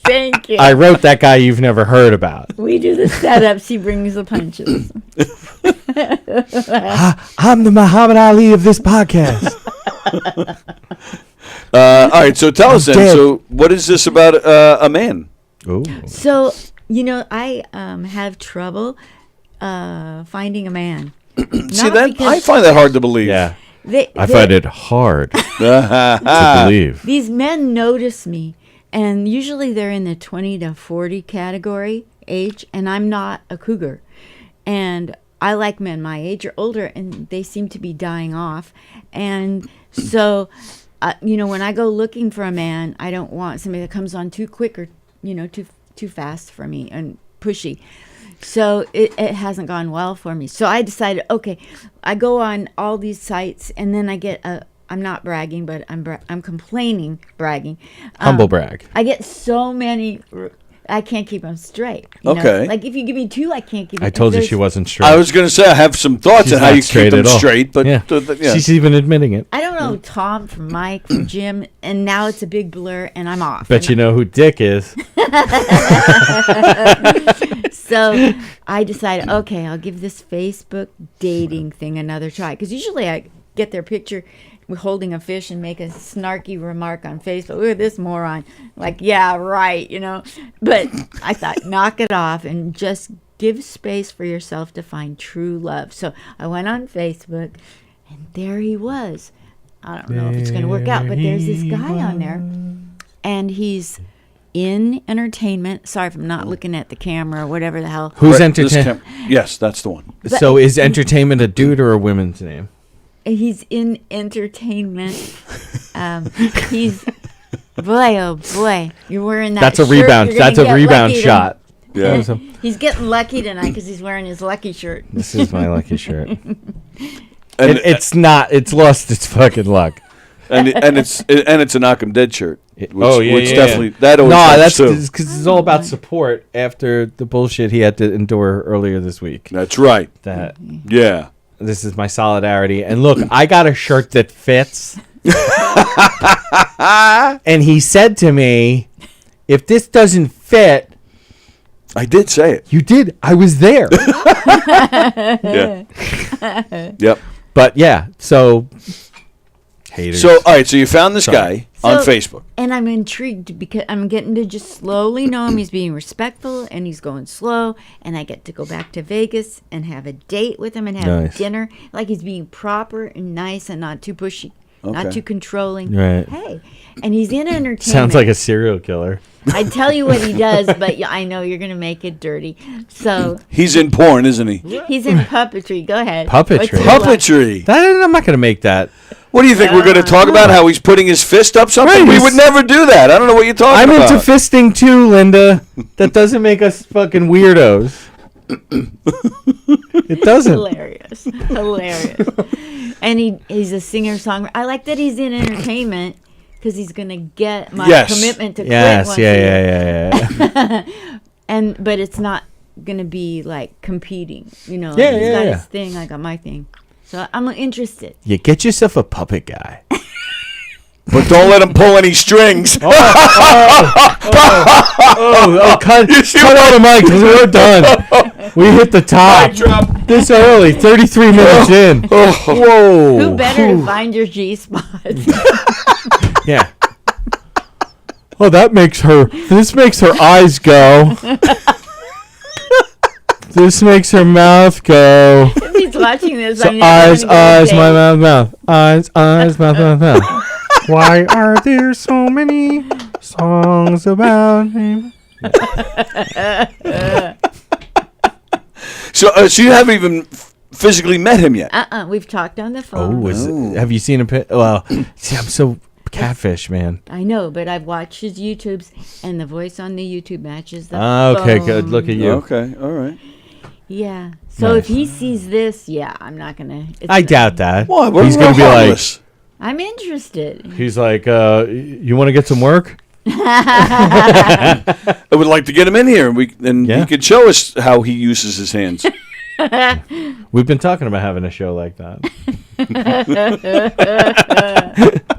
Thank you. I wrote that guy you've never heard about. We do the setups. He brings the punches. I'm the Muhammad Ali of this podcast. All right, so tell us then. dead. So, what is this about a man? Oh. So, I have trouble finding a man. See that? I find that hard to believe. Yeah. I find it hard to believe. These men notice me, and usually they're in the 20 to 40 category age, and I'm not a cougar. And I like men my age or older, and they seem to be dying off. And so, when I go looking for a man, I don't want somebody that comes on too quick or, too fast for me and pushy. So it hasn't gone well for me. So I decided, okay, I go on all these sites, and then I get I'm not bragging, but I'm complaining, bragging. Humble brag. I get so many. I can't keep them straight. Okay. Like if you give me two, I can't keep. I told you she wasn't straight. I was going to say I have some thoughts on how you keep them straight, but yeah. She's even admitting it. I don't know Tom from Mike from Jim, and now it's a big blur, and I'm off. Bet you know who Dick is. So I decided, okay, I'll give this Facebook dating thing another try, because usually I get their picture holding a fish and make a snarky remark on Facebook. Look at this moron. Like, yeah, right, But I thought, knock it off and just give space for yourself to find true love. So I went on Facebook, and there he was. I don't know if it's going to work out, but there's this guy on there, and he's in entertainment. Sorry if I'm not looking at the camera or whatever the hell. Who's entertainment? Yes, that's the one. So is entertainment a dude or a woman's name? He's in entertainment. He's boy, oh boy, you're wearing that. That's a shirt, rebound. you're gonna That's a get rebound lucky shot. Yeah. He's getting lucky tonight because he's wearing his lucky shirt. This is my lucky shirt. And it's not. It's lost its fucking luck. And it's a Knockem Dead shirt. Which yeah. definitely that always no, helps that's too. because it's all about support after the bullshit he had to endure earlier this week. That's right. Yeah. This is my solidarity. And look, I got a shirt that fits. And he said to me, if this doesn't fit. I did say it. You did. I was there. Yeah. Yep. But yeah, so. Haters. So, all right, so you found this guy on Facebook. And I'm intrigued because I'm getting to just slowly know him. He's being respectful, and he's going slow. And I get to go back to Vegas and have a date with him and have dinner. Like he's being proper and nice and not too pushy, not too controlling. Right. Hey, and he's in entertainment. Sounds like a serial killer. I tell you what he does, but I know you're going to make it dirty. So he's in porn, isn't he? He's in puppetry. Go ahead. Puppetry. Puppetry. I'm not going to make that. What do you think? We're going to talk about how he's putting his fist up something? Right, we would never do that. I don't know what you're talking about. I'm into fisting too, Linda. That doesn't make us fucking weirdos. It doesn't. Hilarious. And he's a singer-songwriter. I like that he's in entertainment because he's going to get my commitment to quit once a year. Yeah. But it's not going to be like competing. You know, Yeah, he's got yeah. his thing, I got my thing. So I'm interested. You get yourself a puppet guy. But don't let him pull any strings. Cut out the mic because we're done. We hit the top. This early, 33 minutes in. Whoa. Who better to find your G-spot? Yeah. Oh, this makes her eyes go. This makes her mouth go. If he's watching this, So I'm eyes, my mouth. Eyes, mouth. Why are there so many songs about him? So you haven't even physically met him yet? We've talked on the phone. Have you seen him? Well, see, I'm so catfish, man. I know, but I've watched his YouTubes, and the voice on the YouTube matches the Okay, phone. good. Look at you. Okay, all right. Yeah. So if he sees this, I'm not gonna. I doubt that. Why? He's gonna be harmless. I'm interested. He's like, you want to get some work? I would like to get him in here, and he could show us how he uses his hands. We've been talking about having a show like that.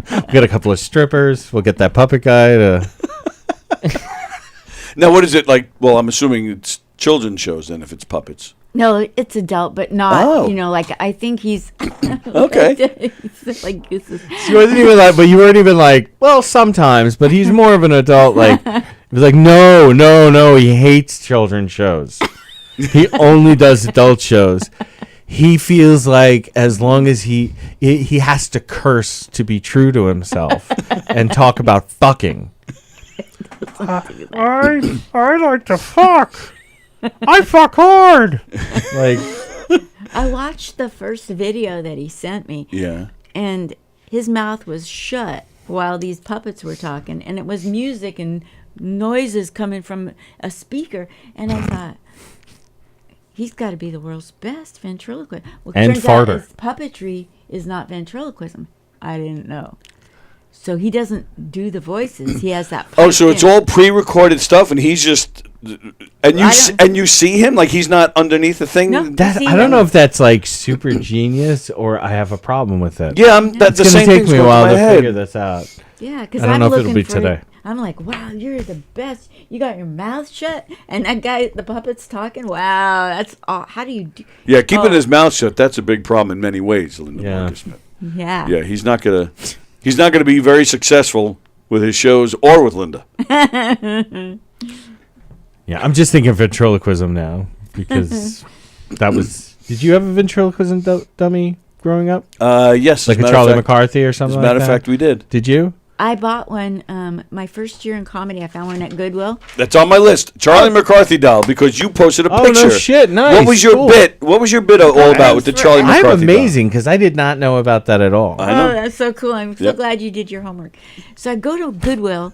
We'll get a couple of strippers. We'll get that puppet guy to. Now, what is it like? Well, I'm assuming it's children's shows then, if it's puppets. No, it's adult, but not. You know, like I think he's okay. Like this is. You wasn't even like, but you weren't even like. Well, sometimes, but he's more of an adult. Like, he was like, no. He hates children's shows. He only does adult shows. He feels like as long as he has to curse to be true to himself and talk about fucking. I like to fuck. I fuck hard. Like, I watched the first video that he sent me. Yeah. And his mouth was shut while these puppets were talking, and it was music and noises coming from a speaker, and I thought, he's got to be the world's best ventriloquist. Well, and turns out farter. his puppetry is not ventriloquism. I didn't know. So he doesn't do the voices. He has that. Oh, so it's all pre-recorded stuff, and he's just and you see him like he's not underneath the thing. No, I don't know if that's like super genius or I have a problem with it. Yeah, that's the It's same gonna thing. take me a while to head. figure this out. Yeah, because I don't I'm know if looking it'll be for today. I'm like, wow, you're the best. You got your mouth shut, and that guy, the puppet's talking. Wow, that's how do you do? Yeah, keeping his mouth shut—that's a big problem in many ways, Linda Marcus Smith. Yeah. Yeah, he's not gonna be very successful with his shows or with Linda. Yeah, I'm just thinking ventriloquism now because that was. Did you have a ventriloquism dummy growing up? Yes, like a Charlie McCarthy or something. As a matter like of that? fact, we did. Did you? I bought one my first year in comedy. I found one at Goodwill. That's on my list. Charlie McCarthy doll, because you posted a Oh, picture. no shit, nice. What was your Cool. bit? What was your bit all about with the Charlie McCarthy I'm amazing because I did not know about that at all. I know. Oh, that's so cool. I'm so glad you did your homework. So I go to Goodwill,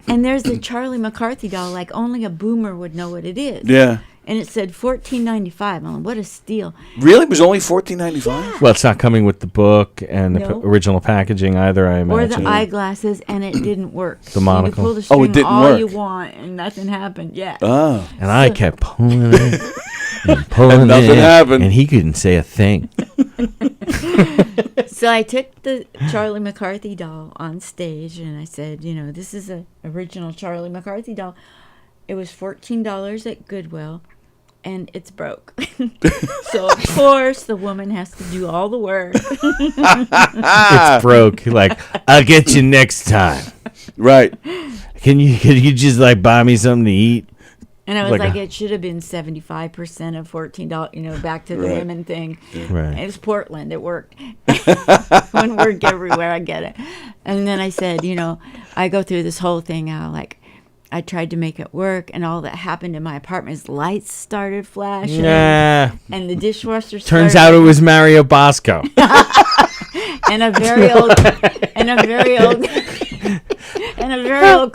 and there's a Charlie McCarthy doll, like only a boomer would know what it is. Yeah. And it said $14.95. I'm like, what a steal. Really? It was only $14.95? Well, it's not coming with the book and the No. original packaging either, I Or imagine. the eyeglasses, and it didn't work. The You monocle. could pull the string Oh, it didn't all work. you want, and nothing happened. Yeah. Oh. And I kept pulling it and pulling And nothing it, happened. and he couldn't say a thing. So I took the Charlie McCarthy doll on stage, and I said, you know, this is a original Charlie McCarthy doll. It was $14 at Goodwill, and it's broke. So of course the woman has to do all the work. It's broke. Like, I'll get you next time. Right. Can you just like buy me something to eat? And I was like, a- it should have been 75% of $14. You know, back to the Right. women thing. Right. It was Portland. It worked. One work everywhere. I get it. And then I said, you know, I go through this whole thing. I tried to make it work, and all that happened in my apartment is lights started flashing. Yeah. And the dishwasher Turns started, out it was Mario Bosco. and a very old and a very old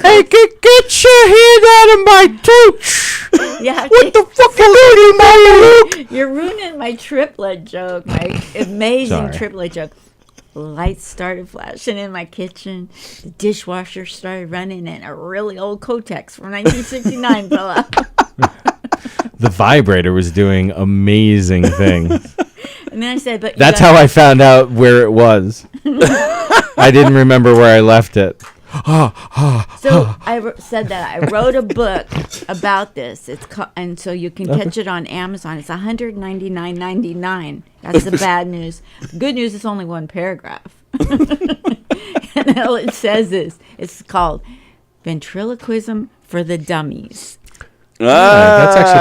Hey, get Did you hear that in my tooch? Yeah, What the fuck you doing, my Luke? You're ruining my triplet joke, my amazing Sorry. triplet joke. Lights started flashing in my kitchen. The dishwasher started running, and a really old Kotex from 1969 fell out. The vibrator was doing amazing things. And then I said, "But That's how I found out where it was. I didn't remember where I left it. So said that I wrote a book about this. And so you can catch it on Amazon. It's $199.99. That's the bad news. The good news is only one paragraph. And all it says is it's called Ventriloquism for the Dummies. That's actually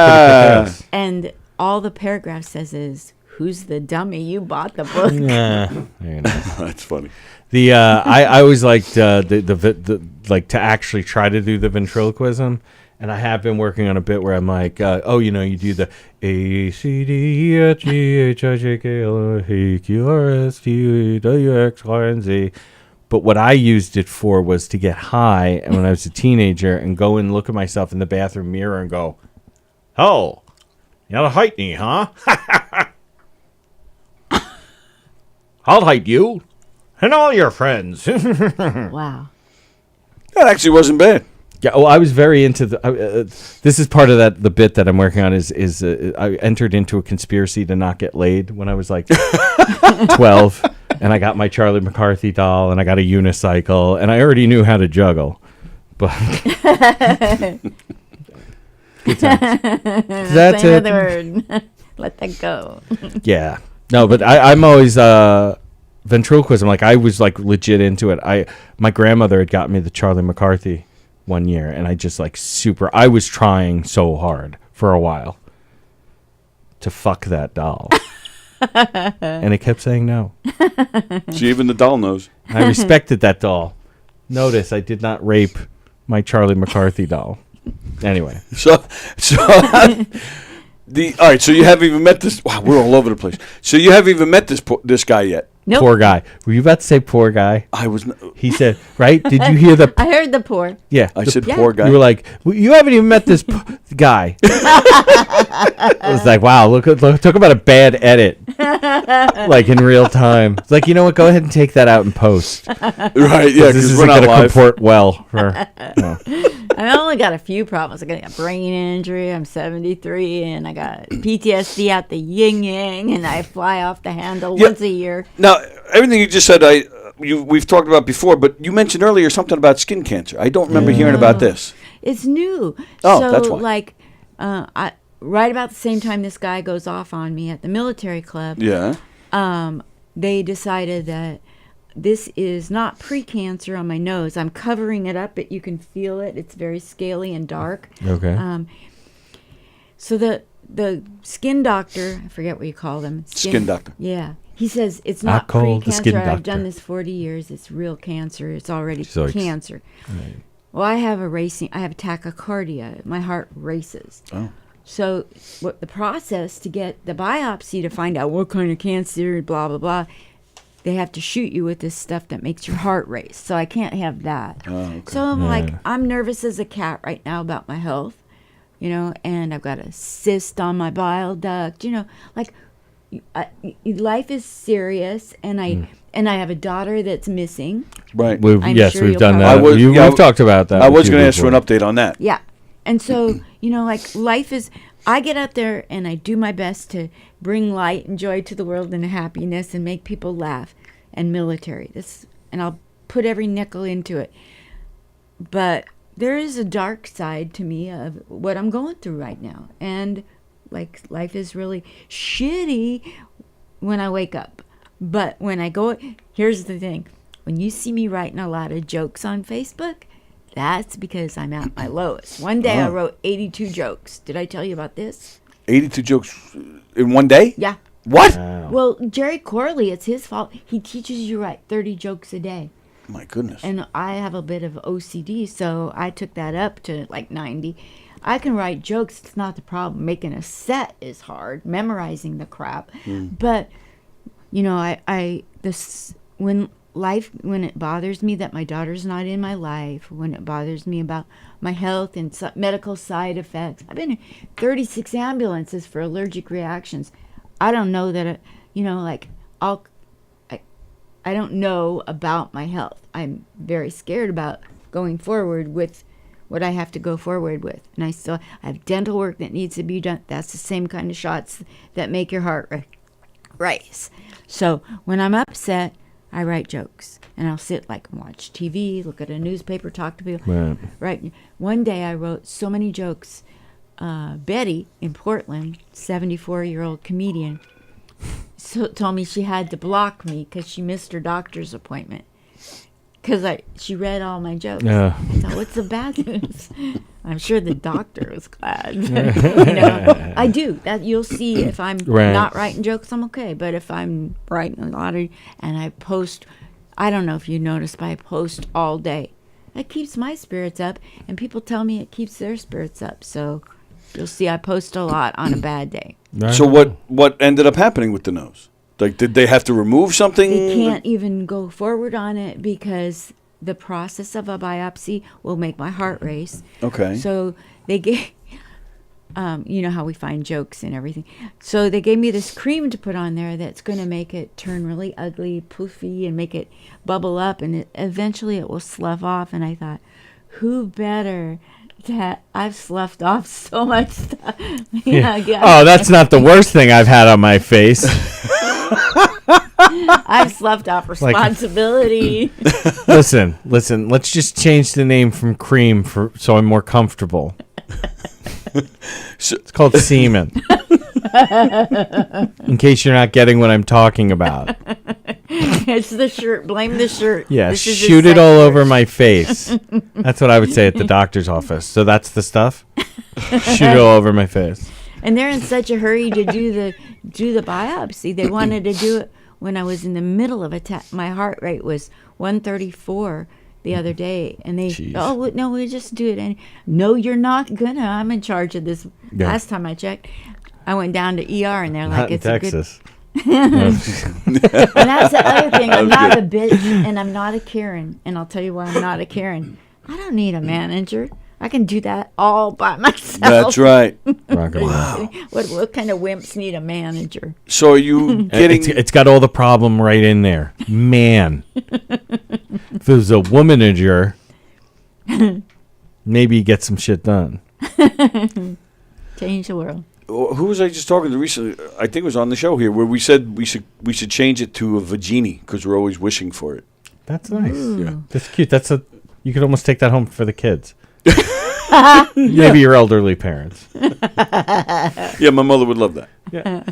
pretty good. And all the paragraph says is, "Who's the dummy? You bought the book." Yeah, you know. That's funny. The I always liked the like to actually try to do the ventriloquism, and I have been working on a bit where I'm like, you do the A C D E F G H I J K L M N O Q R S T U W X Y and Z. But what I used it for was to get high, and when I was a teenager, and go and look at myself in the bathroom mirror and go, "Oh, you're height me, huh? I'll height you." And all your friends. Wow. That actually wasn't bad. Yeah. Oh, I was very into the. This is part of the bit that I'm working on. Is I entered into a conspiracy to not get laid when I was like 12, and I got my Charlie McCarthy doll, and I got a unicycle, and I already knew how to juggle, but. Good times. That's Say it. another word. Let that go. Yeah. No, but I'm always ventriloquism. Like I was like legit into it. My grandmother had got me the Charlie McCarthy one year, and I just like I was trying so hard for a while to fuck that doll, and it kept saying no. So even the doll knows. I respected that doll. Notice I did not rape my Charlie McCarthy doll. Anyway, So all right. So you haven't even met this. Wow, we're all over the place. So you haven't even met this guy yet. Nope. Poor guy. Were you about to say poor guy? I was. He said, right? Did you hear the? I heard the poor. Yeah, I said poor guy. You were like, you haven't even met this guy. I was like, wow, look, talk about a bad edit, like in real time. It's like, you know what? Go ahead and take that out and post. Right? Yeah, This because isn't we're not going to live. comport well. I only got a few problems. I got a brain injury. I'm 73, and I got PTSD out the yin yang, and I fly off the handle once a year. Now, everything you just said, we've talked about before, but you mentioned earlier something about skin cancer. I don't remember hearing about this. It's new. Oh, so, that's why. Like, right about the same time this guy goes off on me at the military club. Yeah. They decided that this is not pre-cancer on my nose. I'm covering it up, but you can feel it. It's very scaly and dark. Okay. So the skin doctor, I forget what you call them. Skin doctor. Yeah. He says it's I not call the skin pre-cancer. I've doctor. done this 40 years. It's real cancer. It's already So cancer. Right. Well, I have tachycardia. My heart races. Oh. So what the process to get the biopsy to find out what kind of cancer, blah, blah, blah, they have to shoot you with this stuff that makes your heart race. So I can't have that. Oh, okay. So I'm nervous as a cat right now about my health, and I've got a cyst on my bile duct, like life is serious, and I have a daughter that's missing. Right. We've sure done you'll that. probably- We've talked about that. I with was you going to ask for an before. update on that. Yeah. And so, like life is, I get out there and I do my best to bring light and joy to the world and happiness and make people laugh, and military. And I'll put every nickel into it. But there is a dark side to me of what I'm going through right now. And like life is really shitty when I wake up. But when I go, here's the thing. When you see me writing a lot of jokes on Facebook, that's because I'm at my lowest. One day I wrote 82 jokes. Did I tell you about this? 82 jokes in one day? Yeah. What? Well, Jerry Corley, it's his fault. He teaches you to write 30 jokes a day. My goodness. And I have a bit of OCD, so I took that up to like 90. I can write jokes. It's not the problem. Making a set is hard. Memorizing the crap. But, when life, when it bothers me that my daughter's not in my life, when it bothers me about my health and medical side effects. I've been in 36 ambulances for allergic reactions. I don't know that, I don't know about my health. I'm very scared about going forward with what I have to go forward with. And I have dental work that needs to be done. That's the same kind of shots that make your heart race. So when I'm upset, I write jokes. And I'll sit and watch TV, look at a newspaper, talk to people. Right. One day I wrote so many jokes. Betty in Portland, 74-year-old comedian, told me she had to block me because she missed her doctor's appointment. Because she read all my jokes. I thought, what's the bad news? I'm sure the doctor was glad. I do. That you'll see if I'm not writing jokes, I'm okay. But if I'm writing a lot and I post, I don't know if you noticed, but I post all day. That keeps my spirits up, and people tell me it keeps their spirits up. So you'll see I post a lot on a bad day. So what ended up happening with the nose? Did they have to remove something? They can't even go forward on it because the process of a biopsy will make my heart race. Okay. So they gave, you know how we find jokes and everything. So they gave me this cream to put on there that's going to make it turn really ugly, poofy, and make it bubble up, and eventually it will slough off. And I thought, who better? I've sloughed off so much stuff. Oh, that's not the worst thing I've had on my face. I've sloughed off responsibility. Listen. Let's just change the name from cream so I'm more comfortable. It's called semen. In case you're not getting what I'm talking about. It's the shirt. Blame the shirt. Yeah, shoot it all over my face. That's what I would say at the doctor's office. So that's the stuff? Shoot it all over my face. And they're in such a hurry to do the biopsy. They wanted to do it when I was in the middle of my heart rate was 134 the other day. And they, oh, no, we'll just do it. And no, you're not gonna. I'm in charge of this. Yeah. Last time I checked, I went down to ER and they're like, not it's in Texas. And that's the other thing. I'm not a bitch and I'm not a Karen. And I'll tell you why I'm not a Karen. I don't need a manager. I can do that all by myself. That's right. Wow. What kind of wimps need a manager? So are you getting... It's got all the problem right in there. Man. If there's a womanager, maybe you get some shit done. Change the world. Who was I just talking to recently? I think it was on the show here where we said we should change it to a vagini because we're always wishing for it. That's nice. Yeah. That's cute. You could almost take that home for the kids. Maybe your elderly parents. Yeah, my mother would love that. Yeah.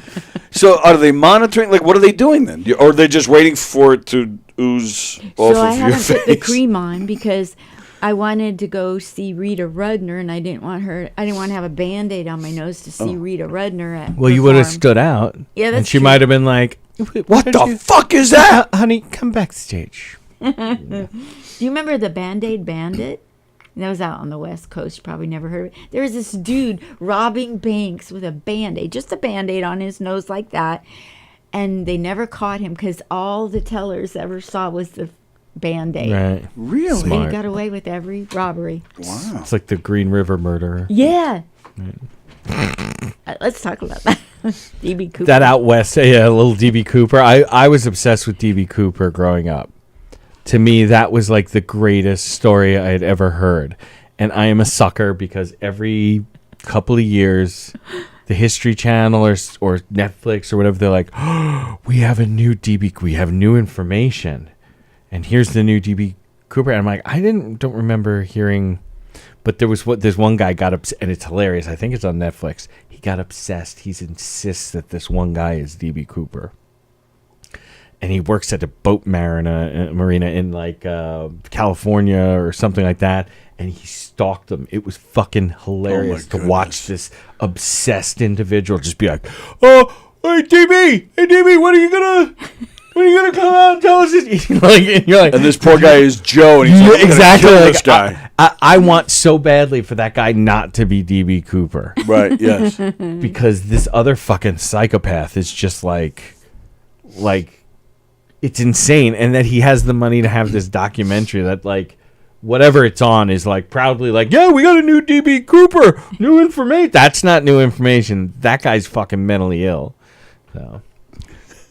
So are they monitoring? Like, what are they doing then? Or are they just waiting for it to ooze off of your face? So I haven't put the cream on because I wanted to go see Rita Rudner, and I didn't want to have a Band-Aid on my nose to see Rita Rudner Well, you would have stood out. Yeah, that's and she true. might have been like, what the fuck is that? Honey, come backstage. Do you remember the Band-Aid Bandit? That was out on the West Coast. You probably never heard of it. There was this dude robbing banks with a Band-Aid, just a Band-Aid on his nose like that. And they never caught him because all the tellers ever saw was the Band-Aid. Right. Really? Smart. He got away with every robbery. Wow. It's like the Green River murderer. Yeah. Right. Let's talk about that. D.B. Cooper. That out west, yeah, little D.B. Cooper. I was obsessed with D.B. Cooper growing up. To me, that was like the greatest story I had ever heard. And I am a sucker because every couple of years, the History Channel or Netflix or whatever, they're like, oh, we have new information. And here's the new D.B. Cooper. And I'm like, don't remember hearing, but there's one guy got upset, and it's hilarious. I think it's on Netflix. He got obsessed. He insists that this one guy is D.B. Cooper. And he works at a boat marina in like California or something like that. And he stalked them. It was fucking hilarious to watch this obsessed individual just be like, "Oh, hey DB, when are you gonna come out and tell us this?" and you're like, and this poor guy is Joe, and he's like, exactly kill like, this guy. I want so badly for that guy not to be DB Cooper, right? Yes, because this other fucking psychopath is just like. it's insane, and that he has the money to have this documentary that like whatever it's on is like proudly like, yeah, we got a new DB Cooper, new information. That's not new information. That guy's fucking mentally ill. So.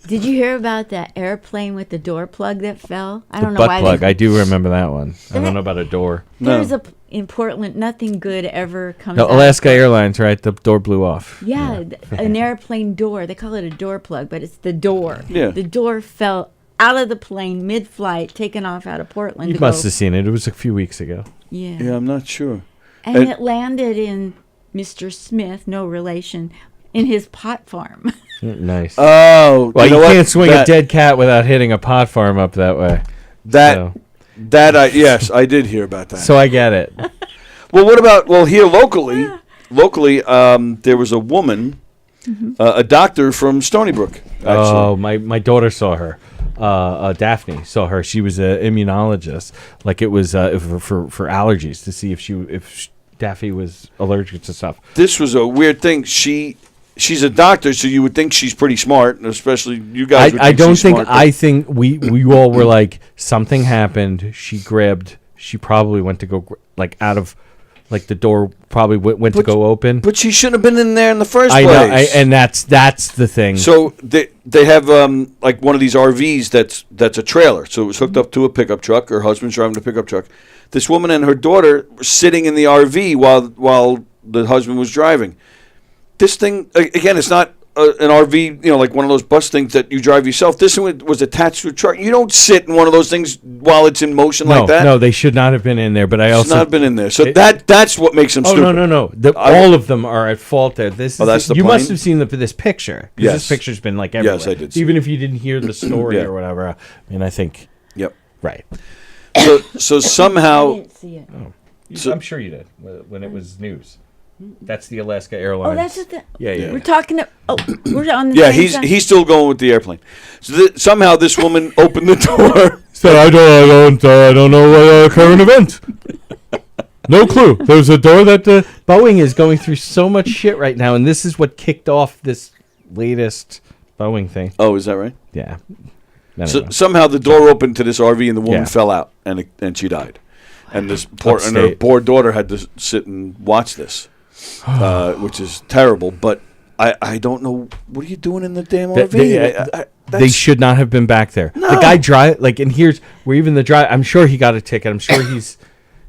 Did you hear about that airplane with the door plug that fell? I don't know butt why. plug. I do remember that one. I don't know about a door. There's in Portland, nothing good ever comes No, out. Alaska Airlines, right? The door blew off. Yeah, an airplane door. They call it a door plug, but it's the door. Yeah. The door fell out of the plane mid-flight, taken off out of Portland. You must have seen it. It was a few weeks ago. Yeah. Yeah, I'm not sure. And it landed in Mr. Smith, no relation, in his pot farm. Nice. Oh, well, you know can't what? swing a dead cat without hitting a pot farm up that way. Yes, I did hear about that. So I get it. Well, what about here locally? Locally, there was a woman, a doctor from Stony Brook. Actually. Oh, my daughter saw her. Daphne saw her. She was an immunologist. Like it was for allergies to see if Daphne was allergic to stuff. This was a weird thing. She's a doctor, so you would think she's pretty smart, and especially you guys. I don't think. I think we all were like something happened. She probably went to go like out of. Like the door probably went to go open, but she shouldn't have been in there in the first place. I know, and that's the thing. So they have like one of these RVs that's a trailer. So it was hooked up to a pickup truck. Her husband's driving the pickup truck. This woman and her daughter were sitting in the RV while the husband was driving. This thing again, it's not an RV, like one of those bus things that you drive yourself. This one was attached to a truck. You don't sit in one of those things while it's in motion like that. No, they should not have been in there. But I also should not have been in there. So that's what makes them stupid. No. All of them are at fault there. That's the you must have seen this picture. Yes, this picture's been like everywhere. Yes, I did. Even if you didn't hear the story or whatever. I mean, I think. Yep. Right. So somehow. I didn't see it. I'm sure you did when it was news. That's the Alaska Airlines. Oh, that's the. Yeah. We're talking. We're on the. Yeah, same he's side. he's still going with the airplane. So somehow this woman opened the door. So I don't know what current event. No clue. There's a door that Boeing is going through so much shit right now, and this is what kicked off this latest Boeing thing. Oh, is that right? Yeah. So somehow the door opened to this RV and the woman fell out and she died, and her poor daughter had to sit and watch this, which is terrible. But I don't know, what are you doing in the damn RV? They should not have been back there. No. The guy and here's where even the driver. I'm sure he got a ticket. I'm sure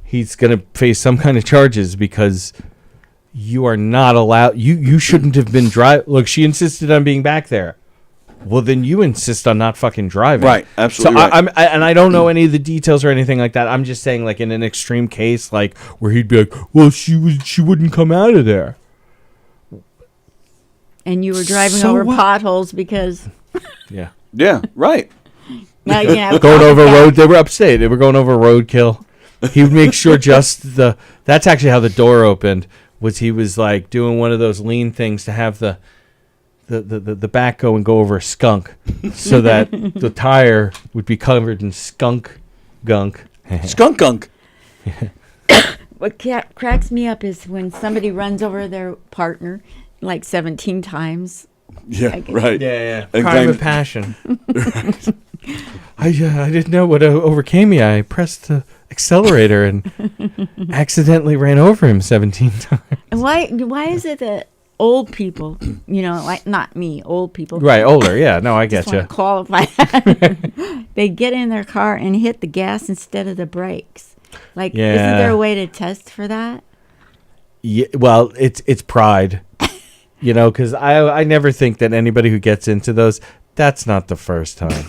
he's gonna face some kind of charges because you are not allowed. You shouldn't have been driving. Look, she insisted on being back there. Well, then you insist on not fucking driving. Right, absolutely. So right. I don't know any of the details or anything like that. I'm just saying, like in an extreme case, like where he'd be like, "Well, she wouldn't come out of there." And you were driving So over what? potholes because. Yeah, right. Now you have Going over road. They were upstate. They were going over roadkill. He would make sure just that's actually how the door opened. He was like doing one of those lean things to have the back go and go over a skunk so that the tire would be covered in skunk gunk. Skunk gunk. What cracks me up is when somebody runs over their partner like 17 times. Yeah, right. Yeah. And Crime of passion. I didn't know what overcame me. I pressed the accelerator and accidentally ran over him 17 times. And why is it that old people, like not me, old people. Right, older, yeah. No, I get you. Qualify that. They get in their car and hit the gas instead of the brakes. Like, isn't there a way to test for that? Yeah, well, it's pride. Because I never think that anybody who gets into those, that's not the first time.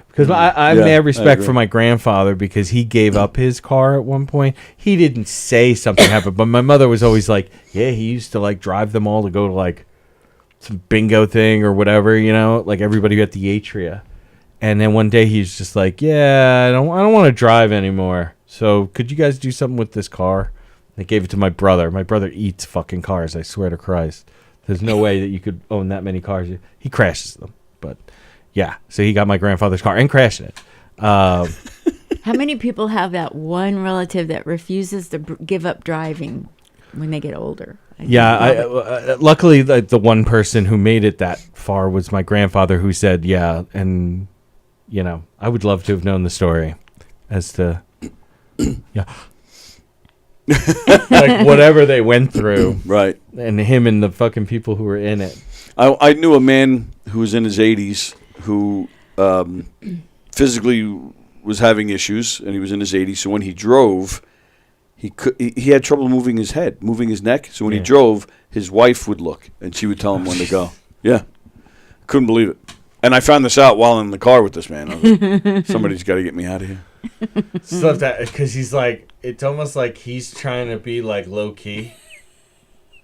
Because I have respect for my grandfather because he gave up his car at one point. He didn't say something happened, but my mother was always like, yeah, he used to like drive them all to go to like some bingo thing or whatever, like everybody at the Atria. And then one day he's just like, yeah, I don't want to drive anymore. So could you guys do something with this car? They gave it to my brother. My brother eats fucking cars, I swear to Christ. There's no way that you could own that many cars. He crashes them, but yeah. So he got my grandfather's car and crashed it. How many people have that one relative that refuses to give up driving when they get older? Luckily, the one person who made it that far was my grandfather, who said, yeah, and I would love to have known the story as to, yeah, like whatever they went through, Right. and him and the fucking people who were in it. I knew a man who was in his 80s who physically was having issues, and he was in his 80s. So when he drove, he had trouble moving his head, moving his neck. So when he drove, his wife would look, and she would tell him when to go. Yeah. Couldn't believe it. And I found this out while in the car with this man. I was like, somebody's got to get me out of here. Stuff that, because he's like, it's almost like he's trying to be like low key.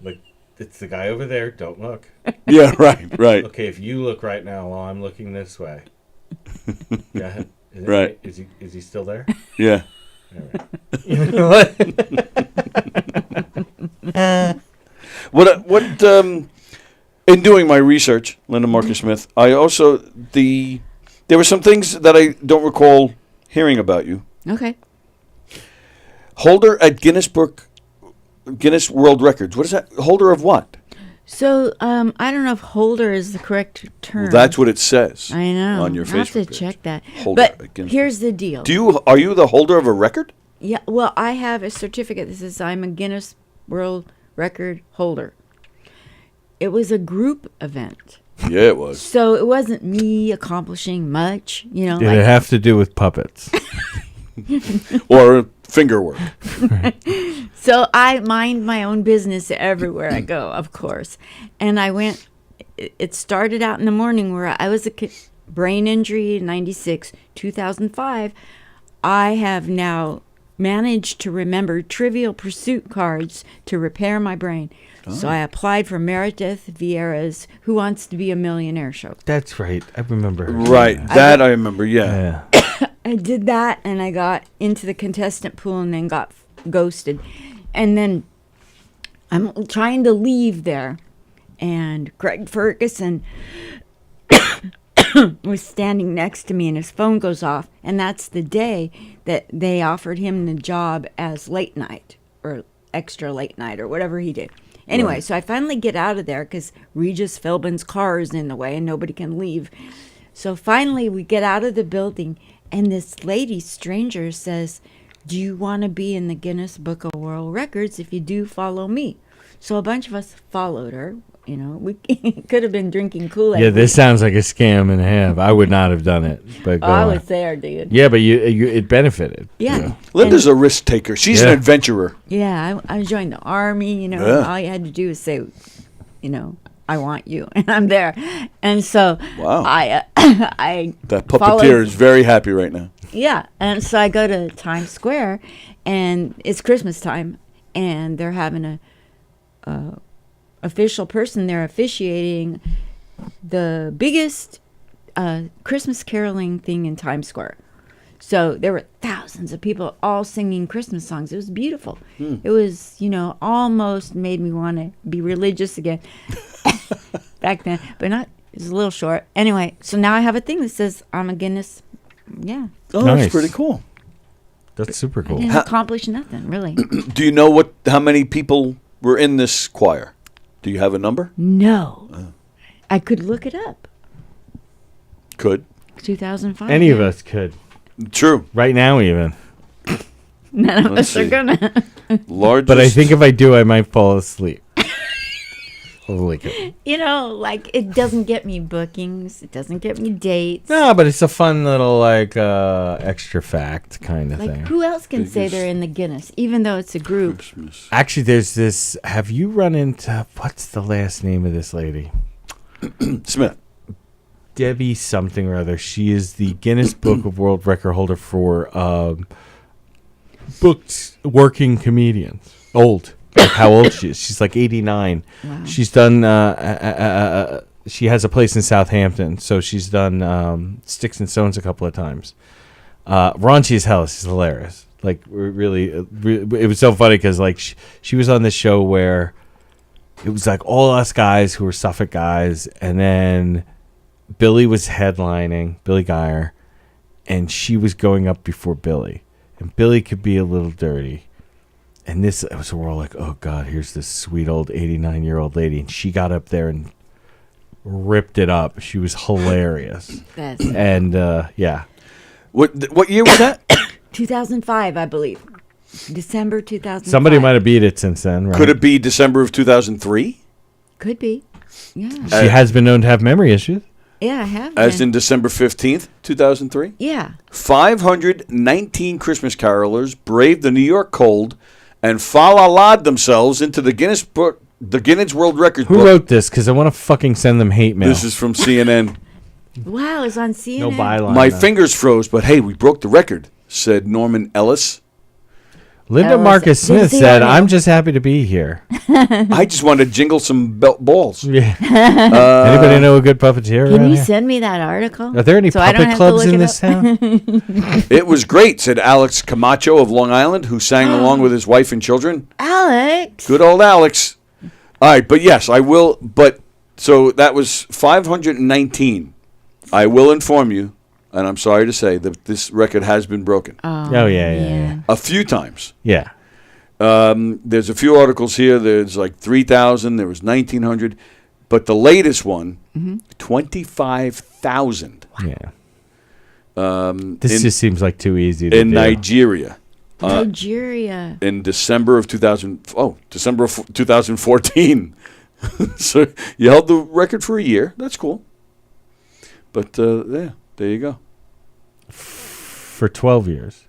Like, it's the guy over there, don't look. Yeah, right. Okay, if you look right now while I'm looking this way. Go ahead. Right. Is he still there? Yeah. You know what? What in doing my research, Linda Marcus Smith, I also there were some things that I don't recall hearing about you. Okay. Holder at Guinness World Records. What is that? Holder of what? So I don't know if holder is the correct term. Well, that's what it says. I know. On your I'll have Facebook to page. check that. Holder But at Guinness here's the deal. Are you the holder of a record? Yeah. Well, I have a certificate that says I'm a Guinness World Record holder. It was a group event. Yeah, it was. So it wasn't me accomplishing much, Did it have to do with puppets? Or finger work. So I mind my own business everywhere I go, of course. And I went, it started out in the morning where I was brain injury in 96, 2005. I have now managed to remember Trivial Pursuit cards to repair my brain. So I applied for Meredith Vieira's Who Wants to Be a Millionaire show. That's right. I remember. Right. That I remember, yeah. I did that, and I got into the contestant pool and then got ghosted. And then I'm trying to leave there, and Greg Ferguson was standing next to me, and his phone goes off. And that's the day that they offered him the job as late night or extra late night or whatever he did. Anyway, Right. So I finally get out of there because Regis Philbin's car is in the way and nobody can leave. So finally we get out of the building, and this lady, stranger, says, "Do you want to be in the Guinness Book of World Records? If you do, follow me." So a bunch of us followed her. You know, we could have been drinking Kool-Aid. Yeah, this sounds like a scam and a half. I would not have done it. But go I on. was there, dude. Yeah, but you it benefited. Yeah. Linda's a risk taker. She's an adventurer. Yeah, I joined the army, you know. Yeah. All you had to do is say, you know, I want you, and I'm there. And so Wow. I That puppeteer followed- is very happy right now. Yeah, and so I go to Times Square, and it's Christmas time, and they're having a official person there officiating the biggest Christmas caroling thing in Times Square. So there were thousands of people all singing Christmas songs. It was beautiful. It was, you know, almost made me want to be religious again back then, but not. It was a little short. Anyway, so now I have a thing that says I'm a Guinness. Yeah. Oh, Nice. that's pretty cool. That's super I cool. didn't accomplish nothing, really. Do you know how many people were in this choir? Do you have a number? No. I could look it up. Could. 2005. Any of us could. True. Right now, even. None of Let's us are see. gonna. Largest. But I think if I do, I might fall asleep. Holy cow. You know, like, it doesn't get me bookings. It doesn't get me dates. No, but it's a fun little, like, extra fact kind of Like, thing. who else can say Biggest they're in the Guinness, even though it's a group? Christmas. Actually, there's this. Have you run into. What's the last name of this lady? Smith. Debbie something or other. She is the Guinness Book of World Record holder for booked working comedians. Old. Like how old she is. She's like 89. Wow. She's done. She has a place in Southampton, so she's done Sticks and Stones a couple of times. Raunchy as hell. She's hilarious. Like really, it was so funny because like she was on this show where it was like all us guys who were Suffolk guys, and then Billy was headlining, Billy Geyer, and she was going up before Billy, and Billy could be a little dirty. And this, so we're all like, oh God, here's this sweet old 89-year-old lady. And she got up there and ripped it up. She was hilarious. That's And yeah. What year was that? 2005, I believe. December 2005. Somebody might have beat it since then, right? Could it be December of 2003? Could be. Yeah. She has been known to have memory issues. Yeah, I have. As been. in December 15th, 2003? Yeah. 519 Christmas carolers braved the New York cold and fa-la-la'd themselves into the Guinness World Records Who book. wrote this? Because I want to fucking send them hate mail. This is from CNN. Wow, it's on CNN. no byline. My fingers froze, but hey, we broke the record, said Norman Ellis. Linda Ellis- Marcus Smith Didn't see said, her name. I'm just happy to be here. I just wanted to jingle some balls. Yeah. Anybody know a good puppeteer Can around you here? send me that article? Are there any so I don't puppet have to clubs look in it this up? town? It was great, said Alex Camacho of Long Island, who sang along with his wife and children. Alex. Good old Alex. All right, but yes, I will. But so that was 519. I will inform you, and I'm sorry to say that this record has been broken Oh, yeah. a few times. Yeah. There's a few articles here. There's like 3,000. There was 1,900. But the latest one, 25,000 Yeah. This just seems like too easy to in do. Nigeria. Nigeria. In December of 2014. So you held the record for a year. That's cool. But yeah, there you go. For 12 years.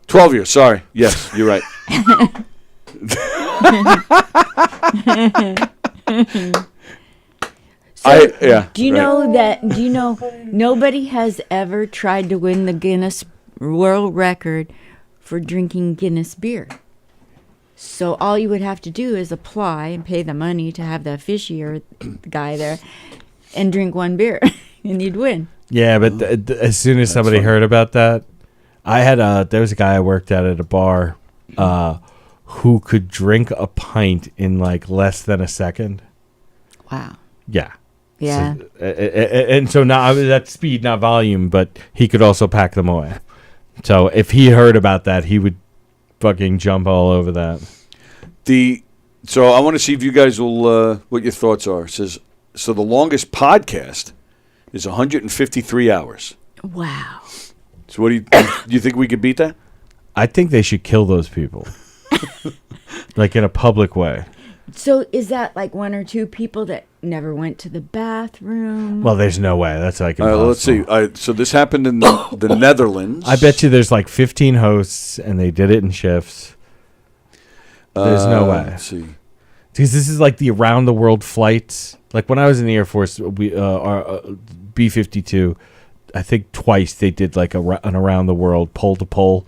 12 years. Sorry. Yes, you're right. Do you know that? Do you know nobody has ever tried to win the Guinness World Record for drinking Guinness beer? So all you would have to do is apply and pay the money to have the officier guy there, and drink one beer, and you'd win. Yeah, but as soon as somebody heard about that, there was a guy I worked at a bar who could drink a pint in like less than a second. Wow. Yeah. Yeah. So, and so now I was at speed, not volume, but he could also pack them away. So if he heard about that, he would fucking jump all over that. So I want to see if you guys will what your thoughts are. It says so the longest podcast is 153 hours. Wow. So what do you think we could beat that? I think they should kill those people. Like in a public way. So is that like one or two people that never went to the bathroom? Well, there's no way. That's like impossible. Let's see. So this happened in the Netherlands. I bet you there's like 15 hosts, and they did it in shifts. There's no way. Let's see. Because this is like the around the world flights. Like when I was in the Air Force, we our B-52, I think twice they did like an around the world pole to pole,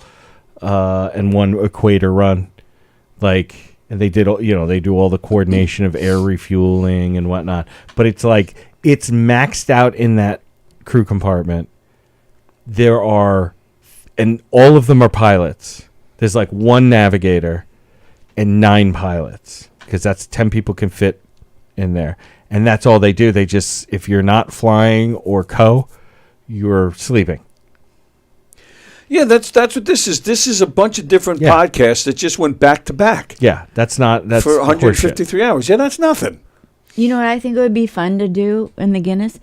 and one equator run, like. And they did, they do all the coordination of air refueling and whatnot. But it's like, it's maxed out in that crew compartment. There are, and all of them are pilots. There's like one navigator and 9 pilots. Because that's 10 people can fit in there. And that's all they do. They just, if you're not flying or you're sleeping. Yeah, that's what this is. This is a bunch of different podcasts that just went back to back. Yeah, that's for 153 hours. Yeah, that's nothing. You know what I think it would be fun to do in the Guinness?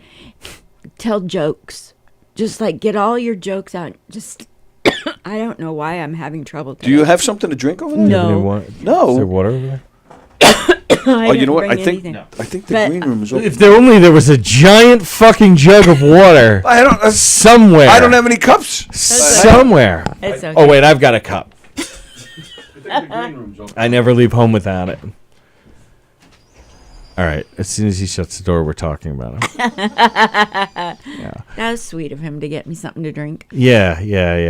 Tell jokes. Just like get all your jokes out. Just I don't know why I'm having trouble today. Do you have something to drink over there? No. No. Is there water over there? You know what? I think the green room is open. If there was a giant fucking jug of water somewhere. I don't have any cups. Somewhere. It's okay. Oh, wait, I've got a cup. I never leave home without it. All right. As soon as he shuts the door, we're talking about him. That was sweet of him to get me something to drink. Yeah.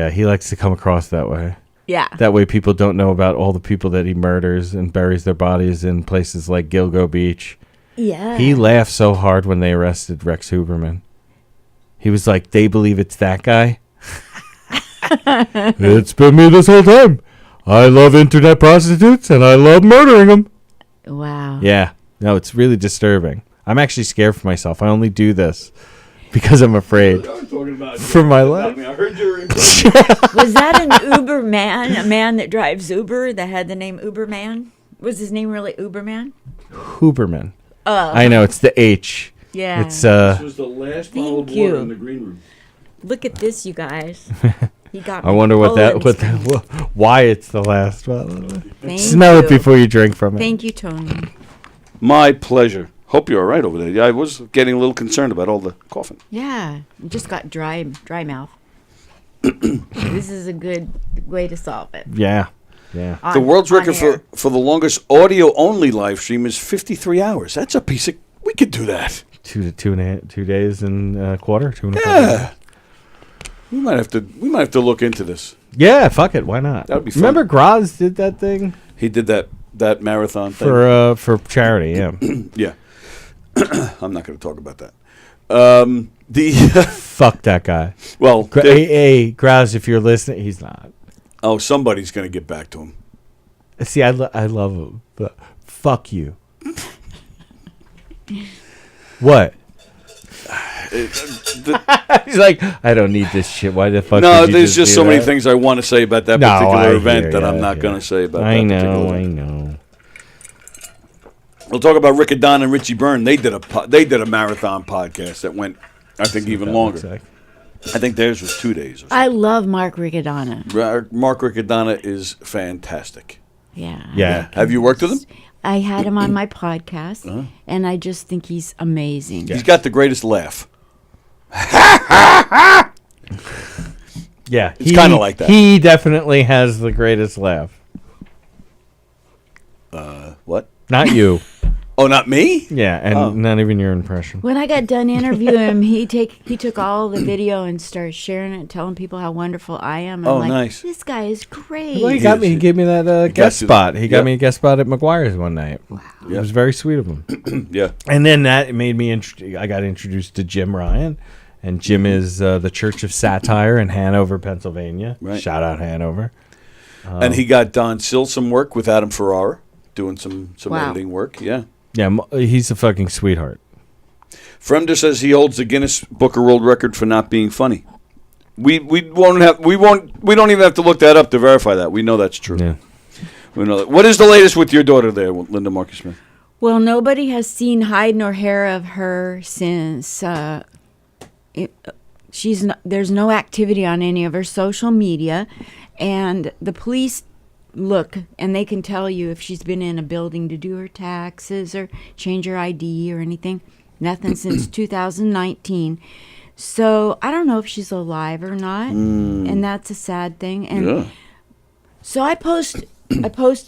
He likes to come across that way. Yeah. That way people don't know about all the people that he murders and buries their bodies in places like Gilgo Beach. Yeah. He laughed so hard when they arrested Rex Huberman. He was like, they believe it's that guy? It's been me this whole time. I love internet prostitutes and I love murdering them. Wow. Yeah. No, it's really disturbing. I'm actually scared for myself. I only do this because I'm afraid for my life. Was that an Uber man, a man that drives Uber that had the name Uberman? Was his name really Uberman? Huberman. I know, it's the H. Yeah. It's was the last Thank bottle of water you. in the green room. Look at this, you guys. He got I me wonder why it's the last one. Thank Smell you. it before you drink from it. Thank you, Tony. My pleasure. Hope you're all right over there. Yeah, I was getting a little concerned about all the coughing. Yeah, just got dry mouth. This is a good way to solve it. Yeah. Yeah. The world's record for the longest audio-only live stream is 53 hours. That's a piece of... We could do that. 2 days and a quarter. 2.25 Yeah. We might have to look into this. Yeah, fuck it. Why not? That would be fun. Remember Graz did that thing? He did that marathon thing. For charity, yeah. Yeah. I'm not going to talk about that. Fuck that guy. Well, hey, Graz, if you're listening, he's not. Oh, somebody's going to get back to him. See, I love him, but fuck you. What? He's like, I don't need this shit. Why the fuck? No, did you there's just so do many that? things I want to say about that particular event that I'm not going to say about that particular event. I know. We'll talk about Rick Adon and Richie Byrne. They did a marathon podcast that went, I think, even longer. I think theirs was 2 days. Or something. I love Mark Riccadonna. Mark Riccadonna is fantastic. Yeah. Have you worked with him? I had him on my podcast, and I just think he's amazing. He's got the greatest laugh. Yeah, it's kind of like that. He definitely has the greatest laugh. What? Not you. Oh, not me? Yeah, and not even your impression. When I got done interviewing him, he took all the video and started sharing it, telling people how wonderful I am. I'm like, nice. This guy is great. Well, he gave me that guest spot. He got me a guest spot at McGuire's one night. Wow. It was very sweet of him. Yeah. And then that made me I got introduced to Jim Ryan, and Jim is the Church of Satire in Hanover, Pennsylvania. Right. Shout out Hanover. And he got Don Sill some work with Adam Ferrara, doing some editing work. Yeah. Yeah, he's a fucking sweetheart. Fremder says he holds the Guinness Book of World Record for not being funny. We don't even have to look that up to verify that. We know that's true. Yeah. We know that. What is the latest with your daughter there, Linda Marcus Smith? Well, nobody has seen hide nor hair of her since there's no activity on any of her social media, and the police look and they can tell you if she's been in a building to do her taxes or change her ID or anything. Nothing since 2019. So I don't know if she's alive or not, and that's a sad thing. And so I posted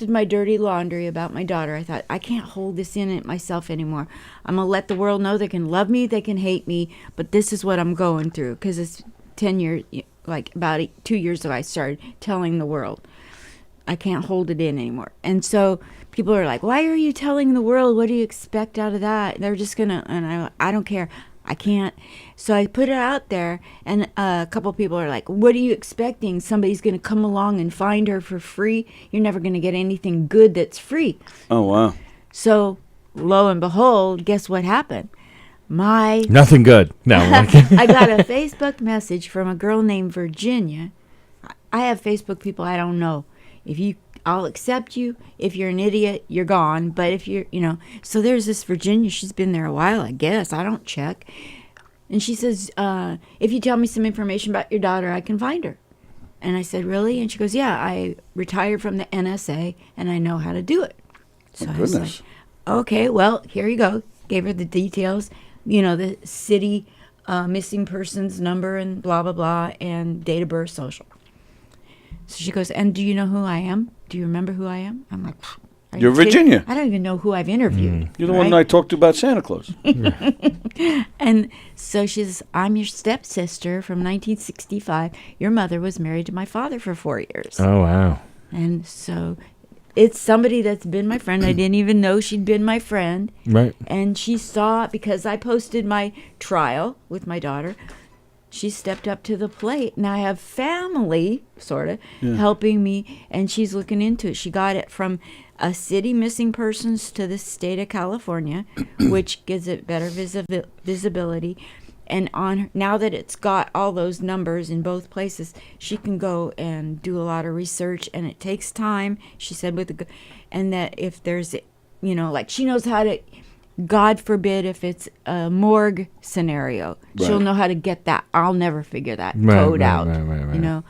my dirty laundry about my daughter. I thought, I can't hold this in it myself anymore. I'm gonna let the world know they can love me, they can hate me, but this is what I'm going through, because it's 10 years, like about 2 years ago I started telling the world. I can't hold it in anymore. And so people are like, why are you telling the world? What do you expect out of that? They're just going to, and I don't care. I can't. So I put it out there, and a couple people are like, what are you expecting? Somebody's going to come along and find her for free? You're never going to get anything good that's free. Oh, wow. So lo and behold, guess what happened? Nothing good. No. I got a Facebook message from a girl named Virginia. I have Facebook people I don't know. I'll accept you. If you're an idiot, you're gone. But if you're, so there's this Virginia. She's been there a while, I guess. I don't check. And she says, if you tell me some information about your daughter, I can find her. And I said, really? And she goes, yeah, I retired from the NSA and I know how to do it. So I was like, okay, well, here you go. Gave her the details, the city, missing persons number and blah, blah, blah, and date of birth, social. So she goes, and do you know who I am? Do you remember who I am? I'm like, you're Virginia. I don't even know who I've interviewed. You're the one I talked to about Santa Claus. And so she says, I'm your stepsister from 1965. Your mother was married to my father for 4 years. Oh, wow. And so it's somebody that's been my friend. I didn't even know she'd been my friend. Right. And she saw, because I posted my trial with my daughter, she stepped up to the plate. And I have family, sort of, helping me, and she's looking into it. She got it from a city missing persons to the state of California, which gives it better visibility. And now that it's got all those numbers in both places, she can go and do a lot of research, and it takes time, she said, and that if there's, like she knows how to God forbid if it's a morgue scenario, she'll Right. know how to get that. I'll never figure that Right, code right, out. right. You know,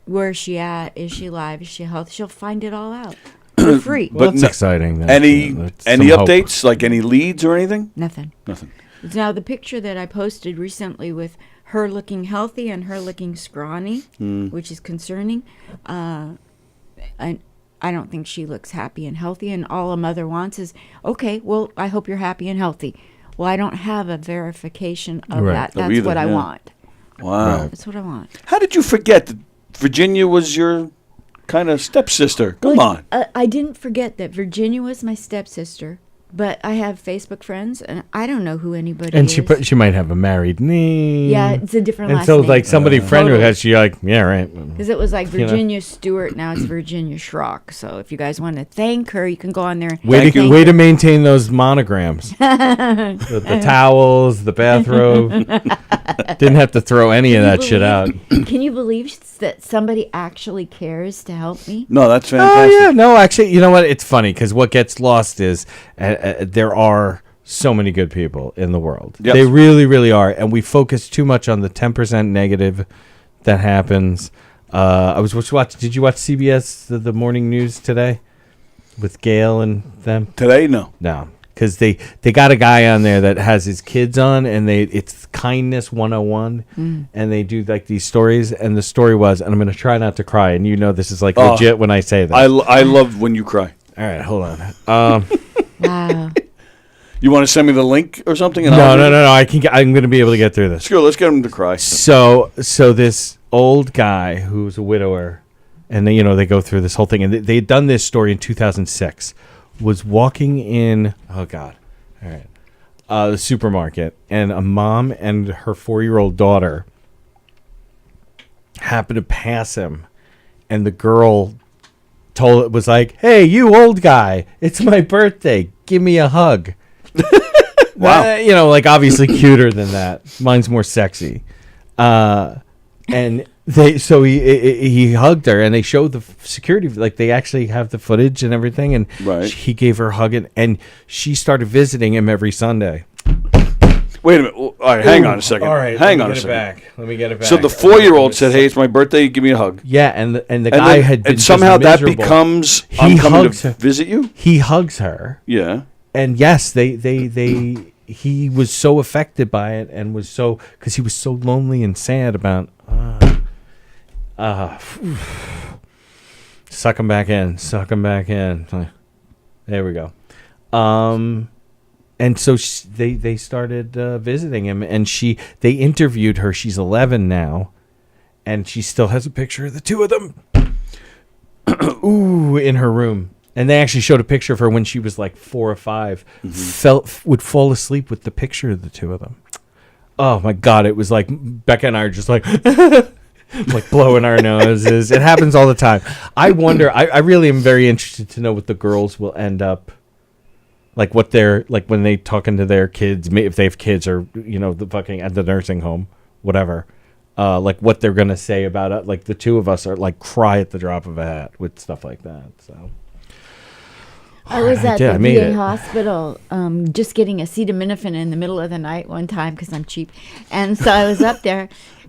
where is she at? Is she alive? Is she healthy? She'll find it all out for free. Well, that's exciting. Then. Any That's any some hope. updates? Like any leads or anything? Nothing. Nothing. Now the picture that I posted recently with her looking healthy and her looking scrawny, which is concerning. I don't think she looks happy and healthy, and all a mother wants is, okay, well, I hope you're happy and healthy. Well, I don't have a verification of Right. that. Oh, That's either, what I yeah. want. Wow. That's what I want. How did you forget that Virginia was your kind of stepsister? Come on. I didn't forget that Virginia was my stepsister, but I have Facebook friends, and I don't know who anybody And is. she might have a married name. Yeah, it's a different And last so name. like somebody friend who Totally. has, she like, yeah, right. Because it was like You know. Virginia Stewart, now it's Virginia Schrock. So if you guys want to thank her, you can go on there. and Way thank to her. maintain those monograms. the towels, the bathrobe. Didn't have to throw any of that shit out. Can you believe that somebody actually cares to help me? No, that's Oh fantastic. yeah, no, actually, you know what? It's funny because what gets lost is there are so many good people in the world. Yes. They really, really are, and we focus too much on the 10% negative that happens. I was watching. Did you watch CBS the morning news today with Gail and them? Today, no. No, because they got a guy on there that has his kids on, and it's kindness 101, and they do like these stories. And the story was, and I'm going to try not to cry, and you know this is like Oh, legit when I say that. I love when you cry. All right, hold on. Wow. You want to send me the link or something? And No. I'll read it? I'm going to be able to get through this. Sure, let's get him to cry. So this old guy who's a widower, and they go through this whole thing, and they had done this story in 2006. Was walking in, oh god, all right, the supermarket, and a mom and her 4-year-old daughter happened to pass him, and the girl was like, "Hey, you old guy, it's my birthday. Give me a hug." Wow. Like obviously cuter than that. Mine's more sexy. And he hugged her, and they showed the security, like they actually have the footage and everything, and Right. he gave her a hug, and she started visiting him every Sunday. Wait a minute. All right, hang on a second. All right, hang let on me a get it second. back. Let me get it back. So the 4-year-old said, "Hey, it's my birthday. Give me a hug." Yeah, and the And guy then- had been and somehow just that miserable. becomes He I'm coming hugs to her. visit you. He hugs her. Yeah. And yes, he was so affected by it, and was so, because he was so lonely and sad about suck him back in. There we go. And so they started visiting him, and they interviewed her. She's 11 now, and she still has a picture of the two of them in her room. And they actually showed a picture of her when she was like 4 or 5. Would fall asleep with the picture of the two of them. Oh my God! It was like Becca and I are just like like blowing our noses. It happens all the time. I wonder. I really am very interested to know what the girls will end up like. What they're like when they talking to their kids, if they have kids, or the fucking at the nursing home, whatever. Like what they're gonna say about it. Like the two of us are like cry at the drop of a hat with stuff like that. So. I was at I the made VA it. hospital just getting acetaminophen in the middle of the night one time because I'm cheap. And so I was up there,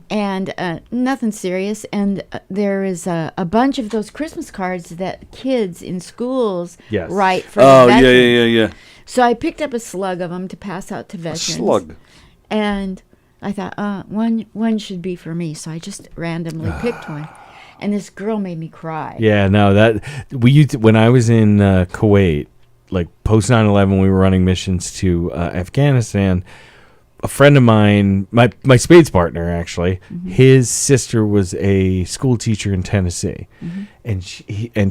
and nothing serious. And there is a bunch of those Christmas cards that kids in schools Yes. write for Oh, the yeah, veterans. yeah. So I picked up a slug of them to pass out to veterans. Slug. And I thought, one should be for me. So I just randomly picked one. And this girl made me cry. Yeah, no, that we used to, when I was in Kuwait, like post 9/11, we were running missions to Afghanistan. A friend of mine, my spades partner actually, his sister was a school teacher in Tennessee, and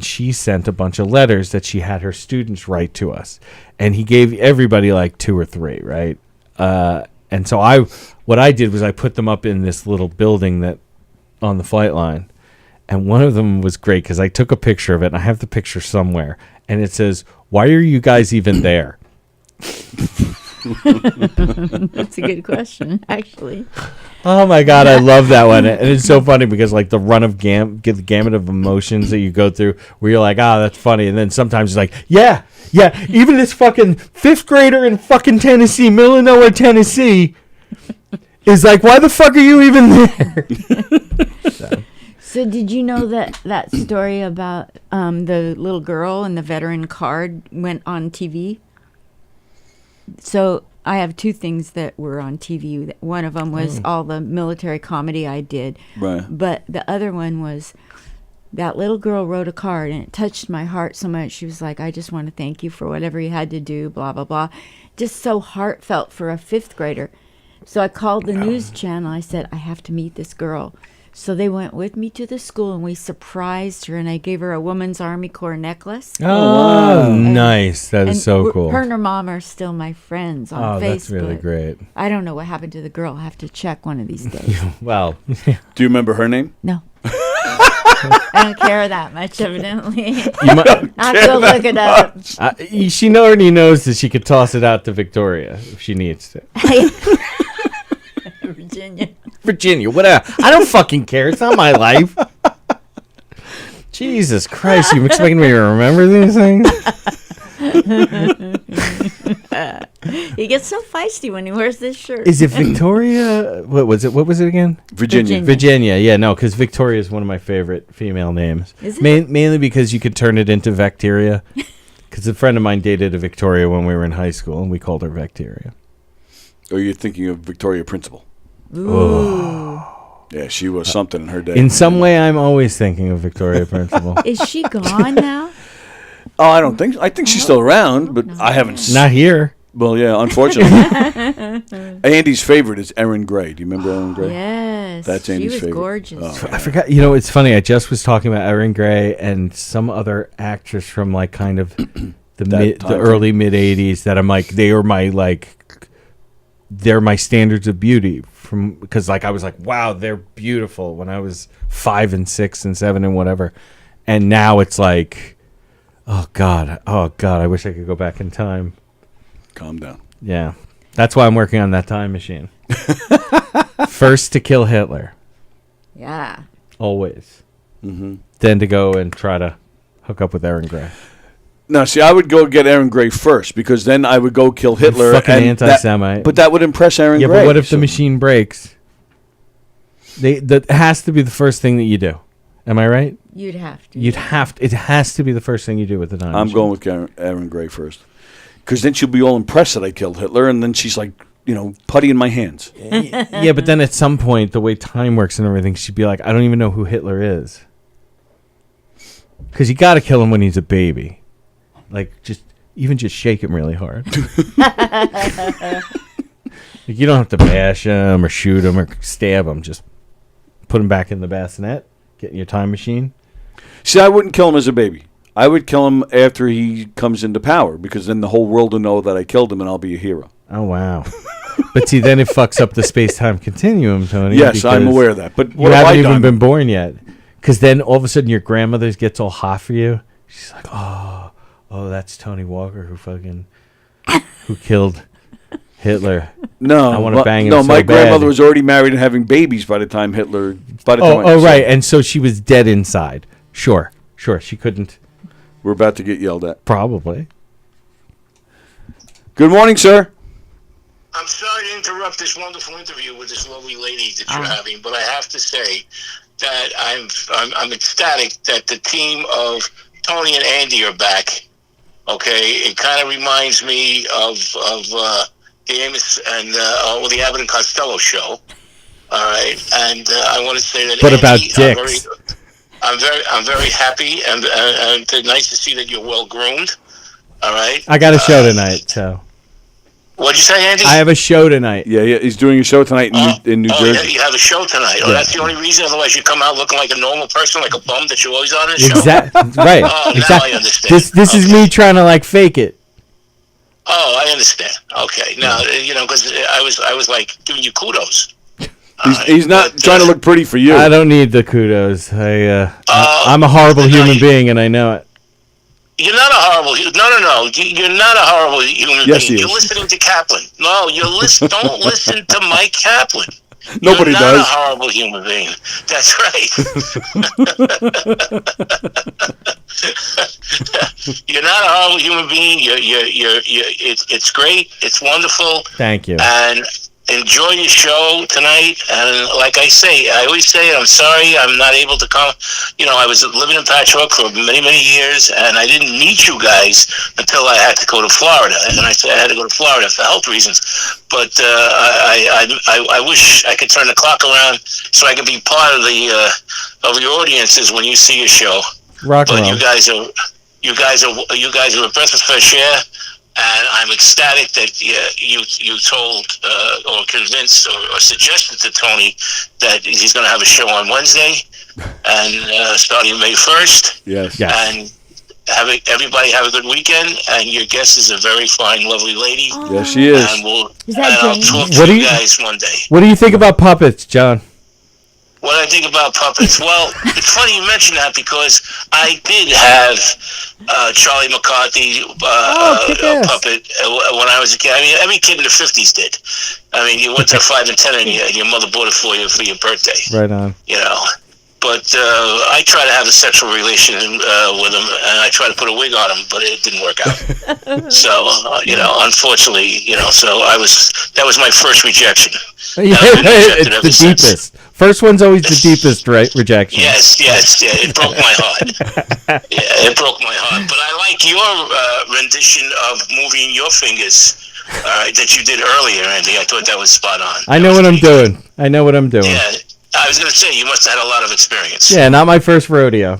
she sent a bunch of letters that she had her students write to us, and he gave everybody like 2 or 3, right? And so what I did was I put them up in this little building that on the flight line. And one of them was great because I took a picture of it, and I have the picture somewhere. And it says, "Why are you guys even there?" That's a good question, actually. Oh my god, I love that one, and it's so funny because like the run of the gamut of emotions that you go through, where you're like, that's funny, and then sometimes it's like, yeah, even this fucking 5th grader in fucking Tennessee, Millinoa, Tennessee, is like, why the fuck are you even there? So did you know that story about the little girl and the veteran card went on TV? So I have 2 things that were on TV. One of them was all the military comedy I did. Right. But the other one was that little girl wrote a card, and it touched my heart so much. She was like, I just want to thank you for whatever you had to do, blah, blah, blah. Just so heartfelt for a 5th grader. So I called the news channel. I said, I have to meet this girl. So they went with me to the school, and we surprised her, and I gave her a Women's Army Corps necklace. Oh, nice. That is so cool. Her and her mom are still my friends on Facebook. Oh, that's really great. I don't know what happened to the girl. I'll have to check one of these days. Well. Do you remember her name? No. I don't care that much, evidently. You might I have to look it up. She already knows that she could toss it out to Victoria if she needs to. Virginia, whatever. I don't fucking care. It's not my life. Jesus Christ, you expecting me to remember these things? He gets so feisty when he wears this shirt. Is it Victoria? What was it? What was it again? Virginia. Yeah, no, because Victoria is one of my favorite female names. Is it? Mainly because you could turn it into Vecteria. Because a friend of mine dated a Victoria when we were in high school, and we called her Vecteria. Or you're thinking of Victoria Principal. Ooh. Yeah, she was something in her day. In some way, I'm always thinking of Victoria Principal. Is she gone now? Oh, I don't think so. I think she's still around, but I haven't. Not here. Well, yeah, unfortunately. Andy's favorite is Erin Gray. Do you remember Erin Gray? Yes. That's Andy's favorite. She was gorgeous. I forgot. You know, it's funny. I just was talking about Erin Gray and some other actress from like kind of the early mid '80s that I'm like, they're my standards of beauty because like I was like, wow, they're beautiful when I was 5 and 6 and 7 and whatever, and now it's like, oh god, I wish I could go back in time. Calm down. Yeah, that's why I'm working on that time machine. First to kill Hitler. Yeah. Always. Mm-hmm. Then to go and try to hook up with Erin Gray. No, see, I would go get Erin Gray first because then I would go kill Hitler. Fucking anti-Semite. But that would impress Erin Gray. Yeah, but what if the machine breaks? That has to be the first thing that you do. Am I right? You'd have to. It has to be the first thing you do with the time machine. I'm going with Erin Gray first. Because then she'll be all impressed that I killed Hitler, and then she's like, putty in my hands. Yeah, but then at some point, the way time works and everything, she'd be like, I don't even know who Hitler is. Because you got to kill him when he's a baby. Like, just shake him really hard. Like, you don't have to bash him or shoot him or stab him. Just put him back in the bassinet, get in your time machine. See, I wouldn't kill him as a baby. I would kill him after he comes into power because then the whole world will know that I killed him and I'll be a hero. Oh, wow. But see, then it fucks up the space-time continuum, Tony. Yes, I'm aware of that. But you haven't even been born yet. Because then all of a sudden your grandmother gets all hot for you. She's like, oh, that's Tony Walker who killed Hitler. No, I want to bang him no, so my bad. grandmother was already married and having babies by the time Hitler. Right, and so she was dead inside. Sure, she couldn't. We're about to get yelled at. Probably. Good morning, sir. I'm sorry to interrupt this wonderful interview with this lovely lady that you're having, but I have to say that I'm ecstatic that the team of Tony and Andy are back. Okay, it kind of reminds me of the Amos and the Abbott and Costello show. All right, and I want to say that. What Andy, about dicks? I'm very happy, and nice to see that you're well groomed. All right. I got a show tonight, so. What'd you say, Andy? I have a show tonight. Yeah, he's doing a show tonight in New Jersey. Yeah, you have a show tonight. Oh, that's the only reason. Otherwise, you come out looking like a normal person, like a bum that you're always on this show. Right. Oh, exactly. now I understand. This is me trying to like fake it. Oh, I understand. Okay. Now, because I was like giving you kudos. He's not trying to look pretty for you. I don't need the kudos. I'm a horrible human being, and I know it. You're not a horrible. No. You're not a horrible human Yes, being. he You're is. listening to Kaplan. No, don't listen to Mike Kaplan. Nobody You're not does. a horrible human being. That's right. You're not a horrible human being. It's great. It's wonderful. Thank you. And enjoy your show tonight. And like I always say, I'm sorry I'm not able to come. I was living in Patchwork for many, many years, and I didn't meet you guys until I had to go to Florida. And I said I had to go to Florida for health reasons. But I wish I could turn the clock around so I could be part of the audiences when you see your show. Rock and But roll. you guys are a breath of fresh air. And I'm ecstatic that you told or convinced or suggested to Tony that he's going to have a show on Wednesday, and starting May 1st. Yes. And everybody have a good weekend. And your guest is a very fine, lovely lady. Yes, she is. And Is that I'll James? talk What to do you you- guys one day. What do you think about puppets, John? What I think about puppets? Well, it's funny you mention that because I did have Charlie McCarthy kick-ass. puppet when I was a kid. I mean, every kid in the 50s did. I mean, you went to 5 and 10 and your mother bought it for you for your birthday. Right on. But I try to have a sexual relation with him, and I try to put a wig on him, but it didn't work out. So, unfortunately, so that was my first rejection. Yeah, I've been rejected it's ever the since. deepest. First one's always the deepest, right? Rejection. Yes, it broke my heart. Yeah, it broke my heart. But I like your rendition of moving your fingers that you did earlier, Andy. I thought that was spot on. I know what I'm doing. I know what I'm doing. Yeah, I was going to say, you must have had a lot of experience. Yeah, not my first rodeo.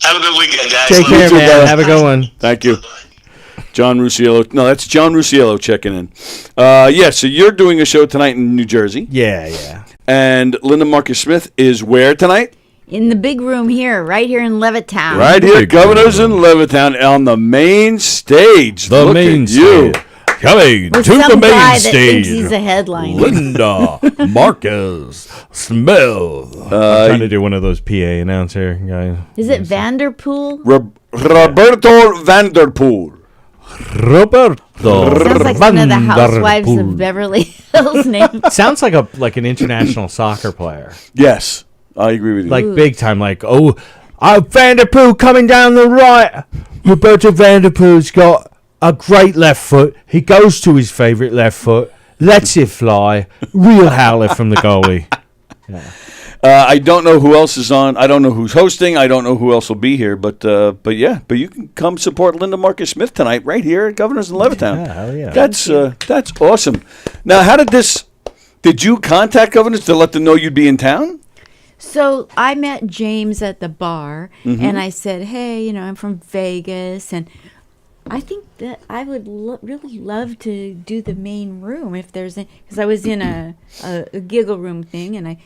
Have a good weekend, guys. Take Love care, you. man. brother. Have a good one. Thank you. John Rusiello. No, that's John Rusiello checking in. So you're doing a show tonight in New Jersey. Yeah. And Linda Marcus Smith is where tonight? In the big room here, right here in Levittown. Right here, Big Governors in Levittown on the main stage. The Look main at you. stage. Coming With to the some main guy that stage. thinks he's a headliner. Linda Marcus Smith. I'm trying to do one of those PA announcer guys. Is it Vanderpool? Roberto Vanderpool. Roberto. Sounds like one of the housewives Vanderpool. of Beverly Hills name. Sounds like an international soccer player. Yes, I agree with you. Like big time. Like, Vanderpool coming down the right. Roberto Vanderpool's got a great left foot. He goes to his favourite left foot. Lets it fly. Real howler from the goalie. Yeah. I don't know who else is on. I don't know who's hosting. I don't know who else will be here. But you can come support Linda Marcus Smith tonight right here at Governors in Levittown. Yeah, hell yeah. That's awesome. Now, how did this? Did you contact Governors to let them know you'd be in town? So I met James at the bar, and I said, hey, I'm from Vegas, and I think that I would really love to do the main room if there's because I was in a giggle room thing, and I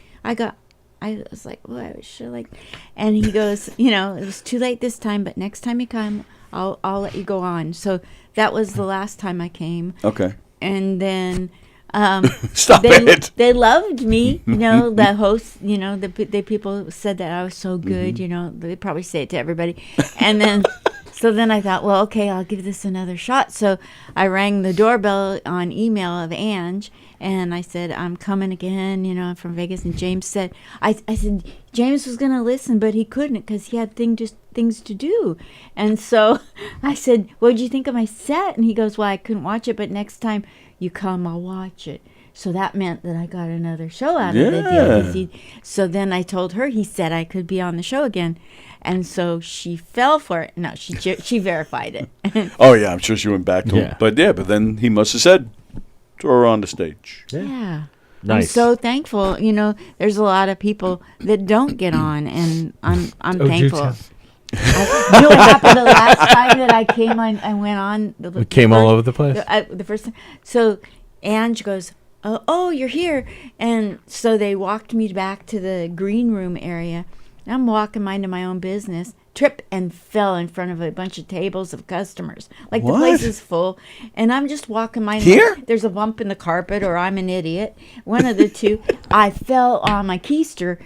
was like, well, I should like, and he goes, it was too late this time, but next time you come, I'll let you go on. So that was the last time I came. Okay. And then Stop it. They loved me, the hosts, the people said that I was so good, they probably say it to everybody. And then, so then I thought, well, okay, I'll give this another shot. So I rang the doorbell on email of Ange, and I said, I'm coming again, I'm from Vegas. And James said, I said, James was going to listen, but he couldn't because he had things to do. And so I said, what did you think of my set? And he goes, well, I couldn't watch it, but next time you come, I'll watch it. So that meant that I got another show out of the deal. So then I told her, he said I could be on the show again. And so she fell for it. No, she verified it. Oh, yeah, I'm sure she went back to him. Yeah. But then he must have said, throw her on the stage. Yeah. Nice. I'm so thankful. There's a lot of people that don't get on, and I'm thankful. You know what happened the last time that I came on? I went on. We came all over the place. The first time. So Ange goes, oh, you're here. And so they walked me back to the green room area. I'm walking minding my own business, tripped and fell in front of a bunch of tables of customers. Like What? the place is full. And I'm just walking my Here? There's a bump in the carpet or I'm an idiot. One of the two. I fell on my keister,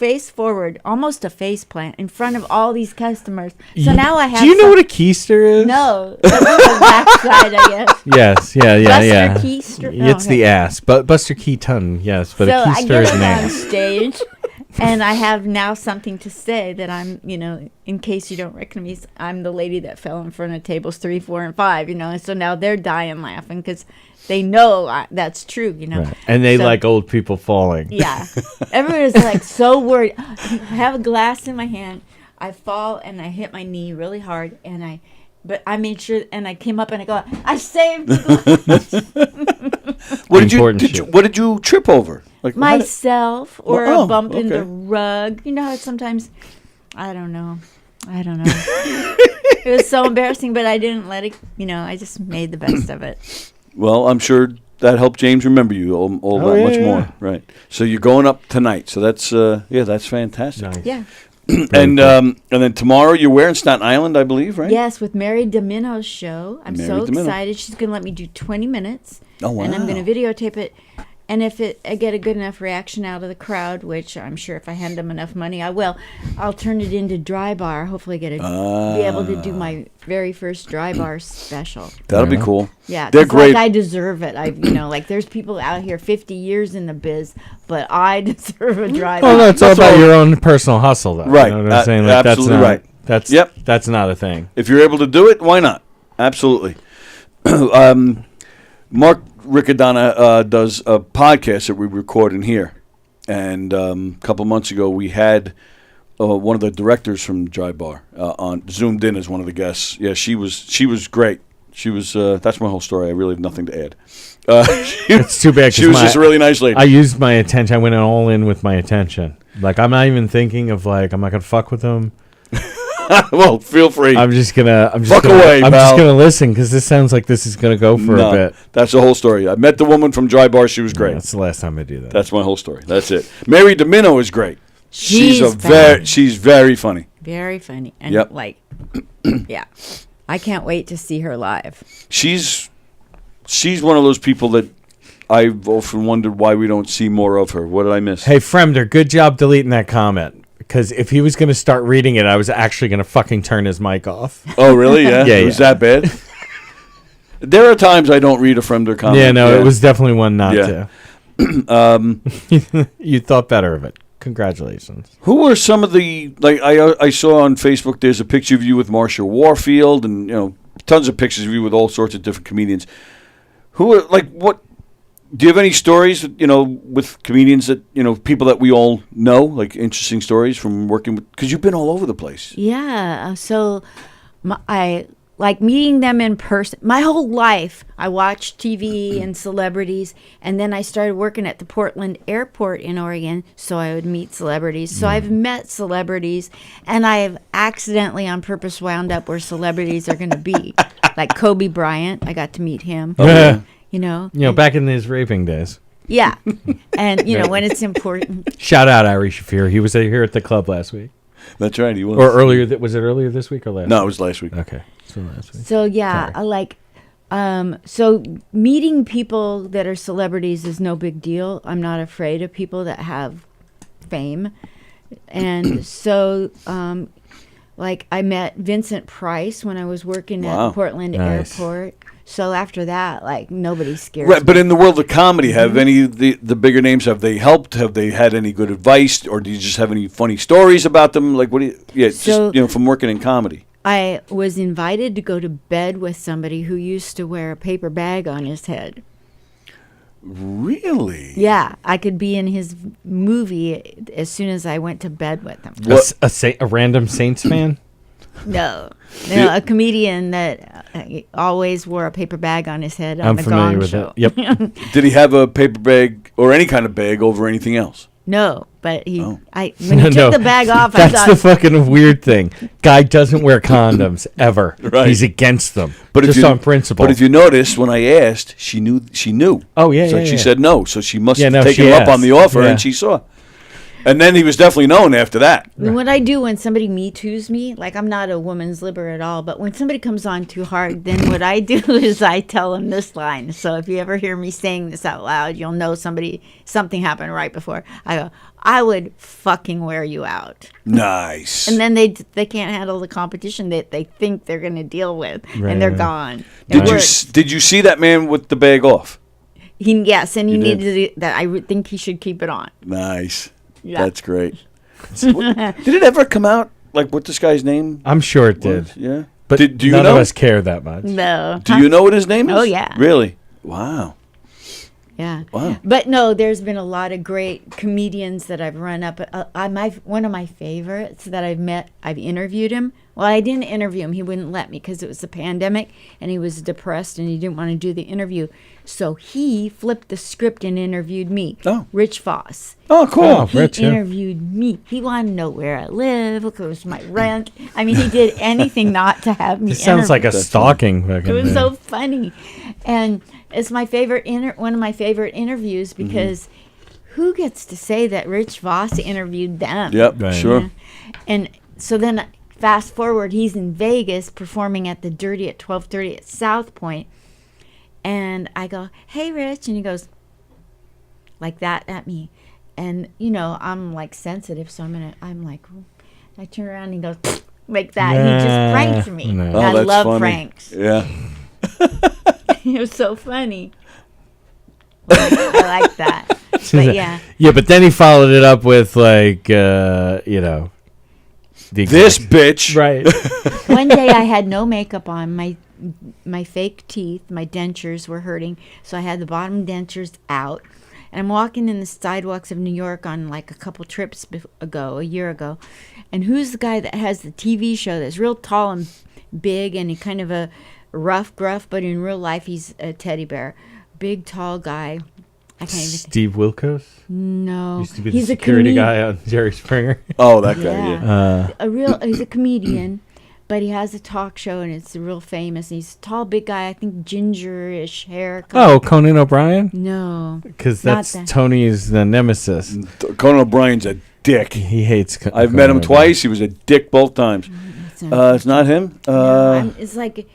face forward, almost a face plant in front of all these customers. So now I have. Do you know what a keister is? No, that's the backside, I guess. Yes, yeah. Buster Keister? It's the ass, but Buster Keaton, yes, but So a I keister get is up an on ass. stage, and I have now something to say that I'm, in case you don't recognize me, I'm the lady that fell in front of tables 3, 4, and 5, and so now they're dying laughing because they know that's true, Right. And they So- like old people falling. Yeah. Everybody's like so worried. I have a glass in my hand. I fall and I hit my knee really hard, but I made sure, and I came up and I go, I saved the glass. What did you trip over? Like Myself or Oh, a bump in the okay. rug. You know how sometimes, I don't know. It was so embarrassing, but I didn't let it, I just made the best of it. Well, I'm sure that helped James remember you all that much more. Right. So you're going up tonight. So that's that's fantastic. Nice. Yeah. And then tomorrow you're where in Staten Island, I believe, right? Yes, with Mary Domino's show. I'm Mary so Domino. excited. She's going to let me do 20 minutes. Oh, wow. And I'm going to videotape it. And if I get a good enough reaction out of the crowd, which I'm sure if I hand them enough money, I will, I'll turn it into dry bar. Hopefully be able to do my very first dry bar special. That'll be cool. Yeah, They're 'cause, great. I deserve it. There's people out here 50 years in the biz, but I deserve a dry bar. Oh, no, it's all about your own personal hustle, though. Right. You know what I'm saying? Absolutely right. That's not a thing. If you're able to do it, why not? Absolutely. Mark Riccadonna does a podcast that we record in here. And a couple months ago, we had one of the directors from Dry Bar on zoomed in as one of the guests. Yeah, she was great. She was. That's my whole story. I really have nothing to add. It's too bad. 'cause She was just a really nice lady. I used my attention. I went all in with my attention. Like, I'm not even thinking of, like, I'm not going to fuck with them. Well, feel free. I'm just gonna listen because this sounds like this is gonna go for a bit. That's the whole story. I met the woman from Dry Bar. She was great. That's the last time I do that. That's my whole story. That's it. Mary Domino is great. She's very funny. Very funny. And Yep. yeah. I can't wait to see her live. She's one of those people that I've often wondered why we don't see more of her. What did I miss? Hey, Fremder, good job deleting that comment. Because if he was going to start reading it, I was actually going to fucking turn his mic off. Oh, really? Yeah? Yeah, It was that bad? There are times I don't read a Fremder comment. Yeah, no, it was definitely one not Yeah. to. You thought better of it. Congratulations. Who are some of the, like, I saw on Facebook, there's a picture of you with Marsha Warfield and, tons of pictures of you with all sorts of different comedians. Who are, like, what, do you have any stories, with comedians that, people that we all know, like interesting stories from working with, because you've been all over the place. Yeah. So I like meeting them in person. My whole life, I watched TV and celebrities, and then I started working at the Portland airport in Oregon, so I would meet celebrities. So I've met celebrities, and I've accidentally on purpose wound up where celebrities are going to be. Like Kobe Bryant, I got to meet him. Back in his raping days. Yeah. And, when it's important. Shout out Ari Shafir. He was here at the club last week. That's right. He was. Or earlier. Was it earlier this week or last week? No, it was last week. Okay. So last week. So, yeah, I like, so meeting people that are celebrities is no big deal. I'm not afraid of people that have fame. And so, I met Vincent Price when I was working at the Portland airport. So after that, nobody scares me. Right, but in the world of comedy, have any of the bigger names, have they helped? Have they had any good advice? Or do you just have any funny stories about them? Like, what do you, just from working in comedy? I was invited to go to bed with somebody who used to wear a paper bag on his head. Really? Yeah, I could be in his movie as soon as I went to bed with him. A random Saints fan? No, a comedian that always wore a paper bag on his head on I'm the familiar Gong with Show. it. Yep. Did he have a paper bag or any kind of bag over anything else? No, but when he took the bag off, that's I thought the fucking weird thing. Guy doesn't wear condoms ever. Right. He's against them, but just on principle. But if you notice, when I asked, she knew. Oh yeah, so yeah. she yeah. said no, so she must have no, taken she him up on asked. the offer, Yeah. and she saw. And then he was definitely known after that. And what I do when somebody Me Too's me, like I'm not a woman's libber at all, but when somebody comes on too hard, then what I do is I tell them this line. So if you ever hear me saying this out loud, you'll know something happened right before. I go, I would fucking wear you out. Nice. And then they can't handle the competition that they think they're going to deal with, Right, and they're right. gone. Did you see that man with the bag off? Yes, and he You did? needed that. I would think he should keep it on. Nice. Yeah. That's great. Did it ever come out, like, what this guy's name I'm sure it did. was? Yeah. But do you none know? of us care that much. No. Do you know what his name is? Oh, yeah. Really? Wow. Yeah. Wow. But no, there's been a lot of great comedians that I've run up. One of my favorites that I've met, I've interviewed him. Well, I didn't interview him. He wouldn't let me because it was the pandemic and he was depressed and he didn't want to do the interview. So he flipped the script and interviewed me. Oh. Rich Voss. Oh, cool. Oh, He Rich, yeah. interviewed me. He wanted to know where I live, what was my rent. I mean, he did anything not to have me It sounds like a interviewed. stalking fucking It was thing. so funny, and it's my favorite one of my favorite interviews because who gets to say that Rich Voss interviewed them? Yep, Right. sure. Yeah. And so then fast forward, he's in Vegas performing at the Dirty at 12:30 at South Point, and I go, "Hey, Rich," and he goes like that at me, and I'm like sensitive, so I'm like, I turn around and he goes like that. He just pranked me. No. And Oh, I that's love funny. pranks. Yeah. It was so funny. I like that. But yeah. Yeah, but then he followed it up with like, This bitch. Right. One day I had no makeup on. My fake teeth, my dentures were hurting, so I had the bottom dentures out. And I'm walking in the sidewalks of New York on like a couple trips a year ago. And who's the guy that has the TV show that's real tall and big and he kind of a rough, gruff, but in real life he's a teddy bear. Big, tall guy. I can't even. Steve Wilkos? No. Used to be He's the a security comedian. guy on Jerry Springer. Oh, that guy, yeah. He's a comedian, but he has a talk show and it's real famous. He's a tall, big guy. I think gingerish hair. Oh, Conan O'Brien? No, Because not that's that. Tony's the nemesis. Conan O'Brien's a dick. He hates. I've met him twice. He was a dick both times. It's not him. It's like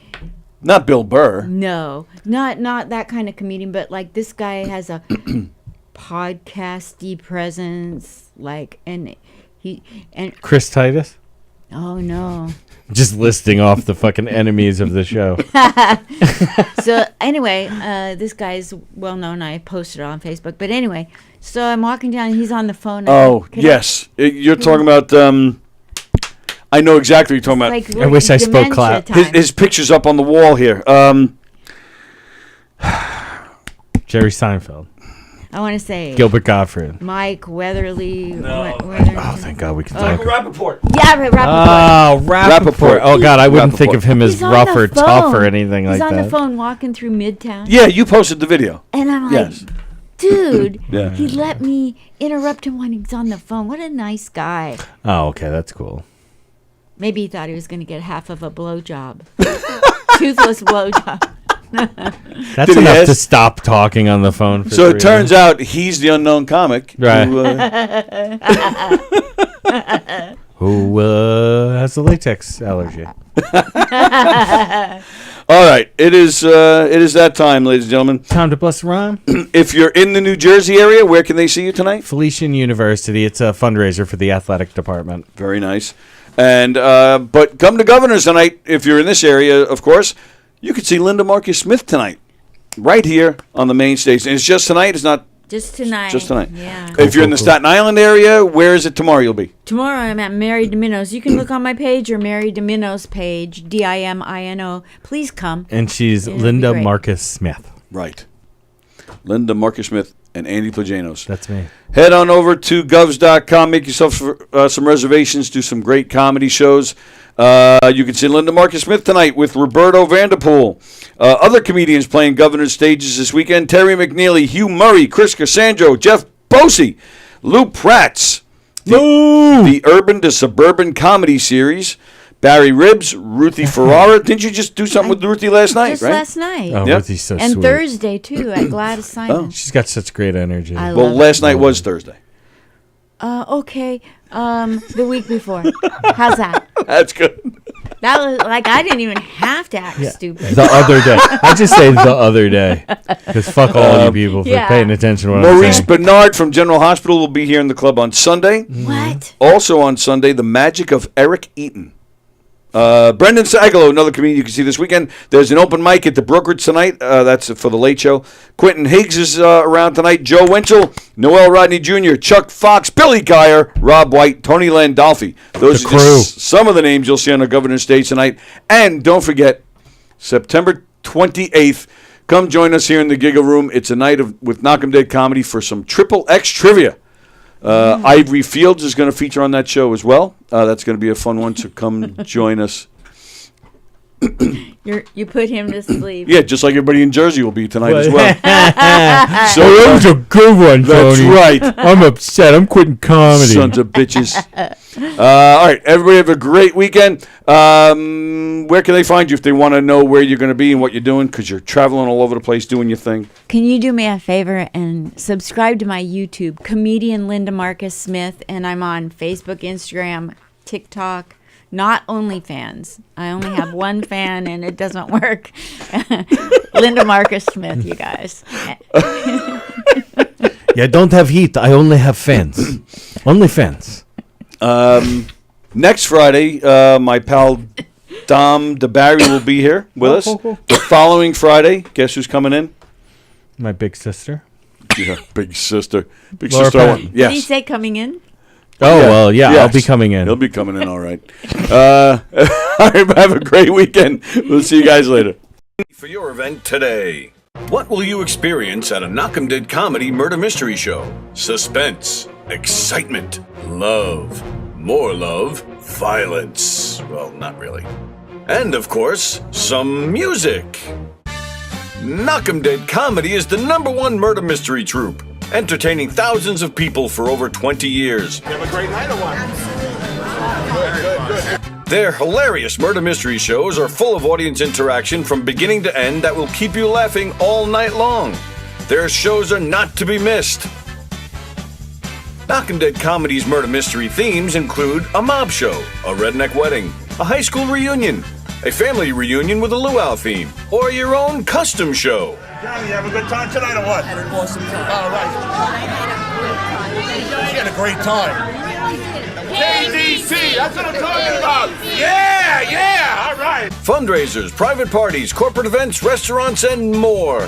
Not Bill Burr. no, not that kind of comedian. But like this guy has a podcasty presence, like and Chris Titus? oh no. Just listing off the fucking enemies of the show. So anyway, this guy's well known. I posted it on Facebook. But anyway, so I'm walking down. And he's on the phone. Oh, yes. You're talking about... I know exactly what you're talking about. Like, I wish I spoke dementia clap. time. His picture's up on the wall here. Jerry Seinfeld. I want to say Gilbert Gottfried. Mike Weatherly. Oh, thank God we can talk. Rappaport. Yeah, Rappaport. Oh, Rappaport. Oh, God, I wouldn't think Rappaport. of him as He's on rough the or tough or phone. anything like He's on that. the phone walking through Midtown. Yeah, you posted the video. And I'm like, Yes. dude, Yeah. he let me interrupt him when he's on the phone. What a nice guy. Oh, okay, that's cool. Maybe he thought he was going to get half of a blowjob. Toothless blowjob. That's Did he enough ask- to stop talking on the phone. For So 3 it turns hours. out he's the unknown comic. Right. Who, Who has a latex allergy? all right. It is that time, ladies and gentlemen. Time to bust a rhyme. If you're in the New Jersey area, where can they see you tonight? Felician University. It's a fundraiser for the athletic department. Very nice. And but come to Governor's tonight if you're in this area, of course. You could see Linda Marcus Smith tonight, right here on the main stage. And it's just tonight. It's not Just tonight. just tonight. Yeah. If you're in the Cool. Staten Island area, where is it tomorrow? You'll be. Tomorrow I'm at Mary Domino's. You can look on my page or Mary Domino's page, DIMINO. Please come. And she's It'll be Linda great. Marcus Smith. Right. Linda Marcus Smith and Andy Plagainos. That's me. Head on over to govs.com. Make yourself some reservations. Do some great comedy shows. You can see Linda Marcus Smith tonight with Roberto Vanderpool. Other comedians playing Governor's stages this weekend. Terry McNeely, Hugh Murray, Chris Cassandro, Jeff Bosey, Lou Pratz. The Urban to Suburban Comedy Series. Barry Ribbs, Ruthie Ferrara. Didn't you just do something with Ruthie last night, Just right? last night. Oh, Yep. Ruthie's so and sweet. Thursday, too, at Gladys Simon. Oh. She's got such great energy. I Well, love last night was Thursday. Okay. The week before. How's that? That's good. That was like I didn't even have to act stupid. The other day. I just say the other day. Because fuck all you people for paying attention to what I'm Maurice saying. Bernard from General Hospital will be here in the club on Sunday. What? Also on Sunday, The Magic of Eric Eaton. Brendan Sagalow, another comedian you can see this weekend. There's an open mic at the Brokerage tonight. That's for the Late Show. Quentin Higgs is around tonight. Joe Winchell, Noel Rodney Jr., Chuck Fox, Billy Geyer, Rob White, Tony Landolfi. Those are just some of the names you'll see on the governor's stage tonight. And don't forget, September 28th, come join us here in the Giga Room. It's a night with Knockem Dead Comedy for some Triple X trivia. Ivory Fields is going to feature on that show as well. That's going to be a fun one, so come join us. You put him to sleep. Yeah, just like everybody in Jersey will be tonight as well. So that was a good one, That's Tony. right. I'm upset. I'm quitting comedy. Sons of bitches. All right, everybody have a great weekend. Where can they find you if they want to know where you're going to be and what you're doing? Because you're traveling all over the place doing your thing. Can you do me a favor and subscribe to my YouTube, comedian Linda Marcus Smith, and I'm on Facebook, Instagram, TikTok. Not OnlyFans. I only have one fan, and it doesn't work. Linda Marcus Smith, you guys. Yeah, I don't have heat. I only have fans. Only fans. Next Friday, my pal Dom DeBarry will be here with us. Cool. The following Friday, guess who's coming in? My big sister. Yeah, big sister. Big Laura sister. Patton. Yes. Did he say coming in? Oh, well, yeah, Yes. I'll be coming in. He'll be coming in, all right. All right, have a great weekend. We'll see you guys later. For your event today. What will you experience at a Knockem Dead Comedy Murder Mystery Show? Suspense, excitement, love, more love, violence. Well, not really. And, of course, some music. Knockem Dead Comedy is the #1 murder mystery troupe, entertaining thousands of people for over 20 years. You have a great night or what? Good. Their hilarious murder mystery shows are full of audience interaction from beginning to end that will keep you laughing all night long. Their shows are not to be missed. Knockem Dead Comedy's murder mystery themes include a mob show, a redneck wedding, a high school reunion, a family reunion with a luau theme, or your own custom show. Johnny, you have a good time tonight or what? I had an awesome time. All right. She had a great time. KDC, that's what I'm talking about. Yeah, all right. Fundraisers, private parties, corporate events, restaurants, and more.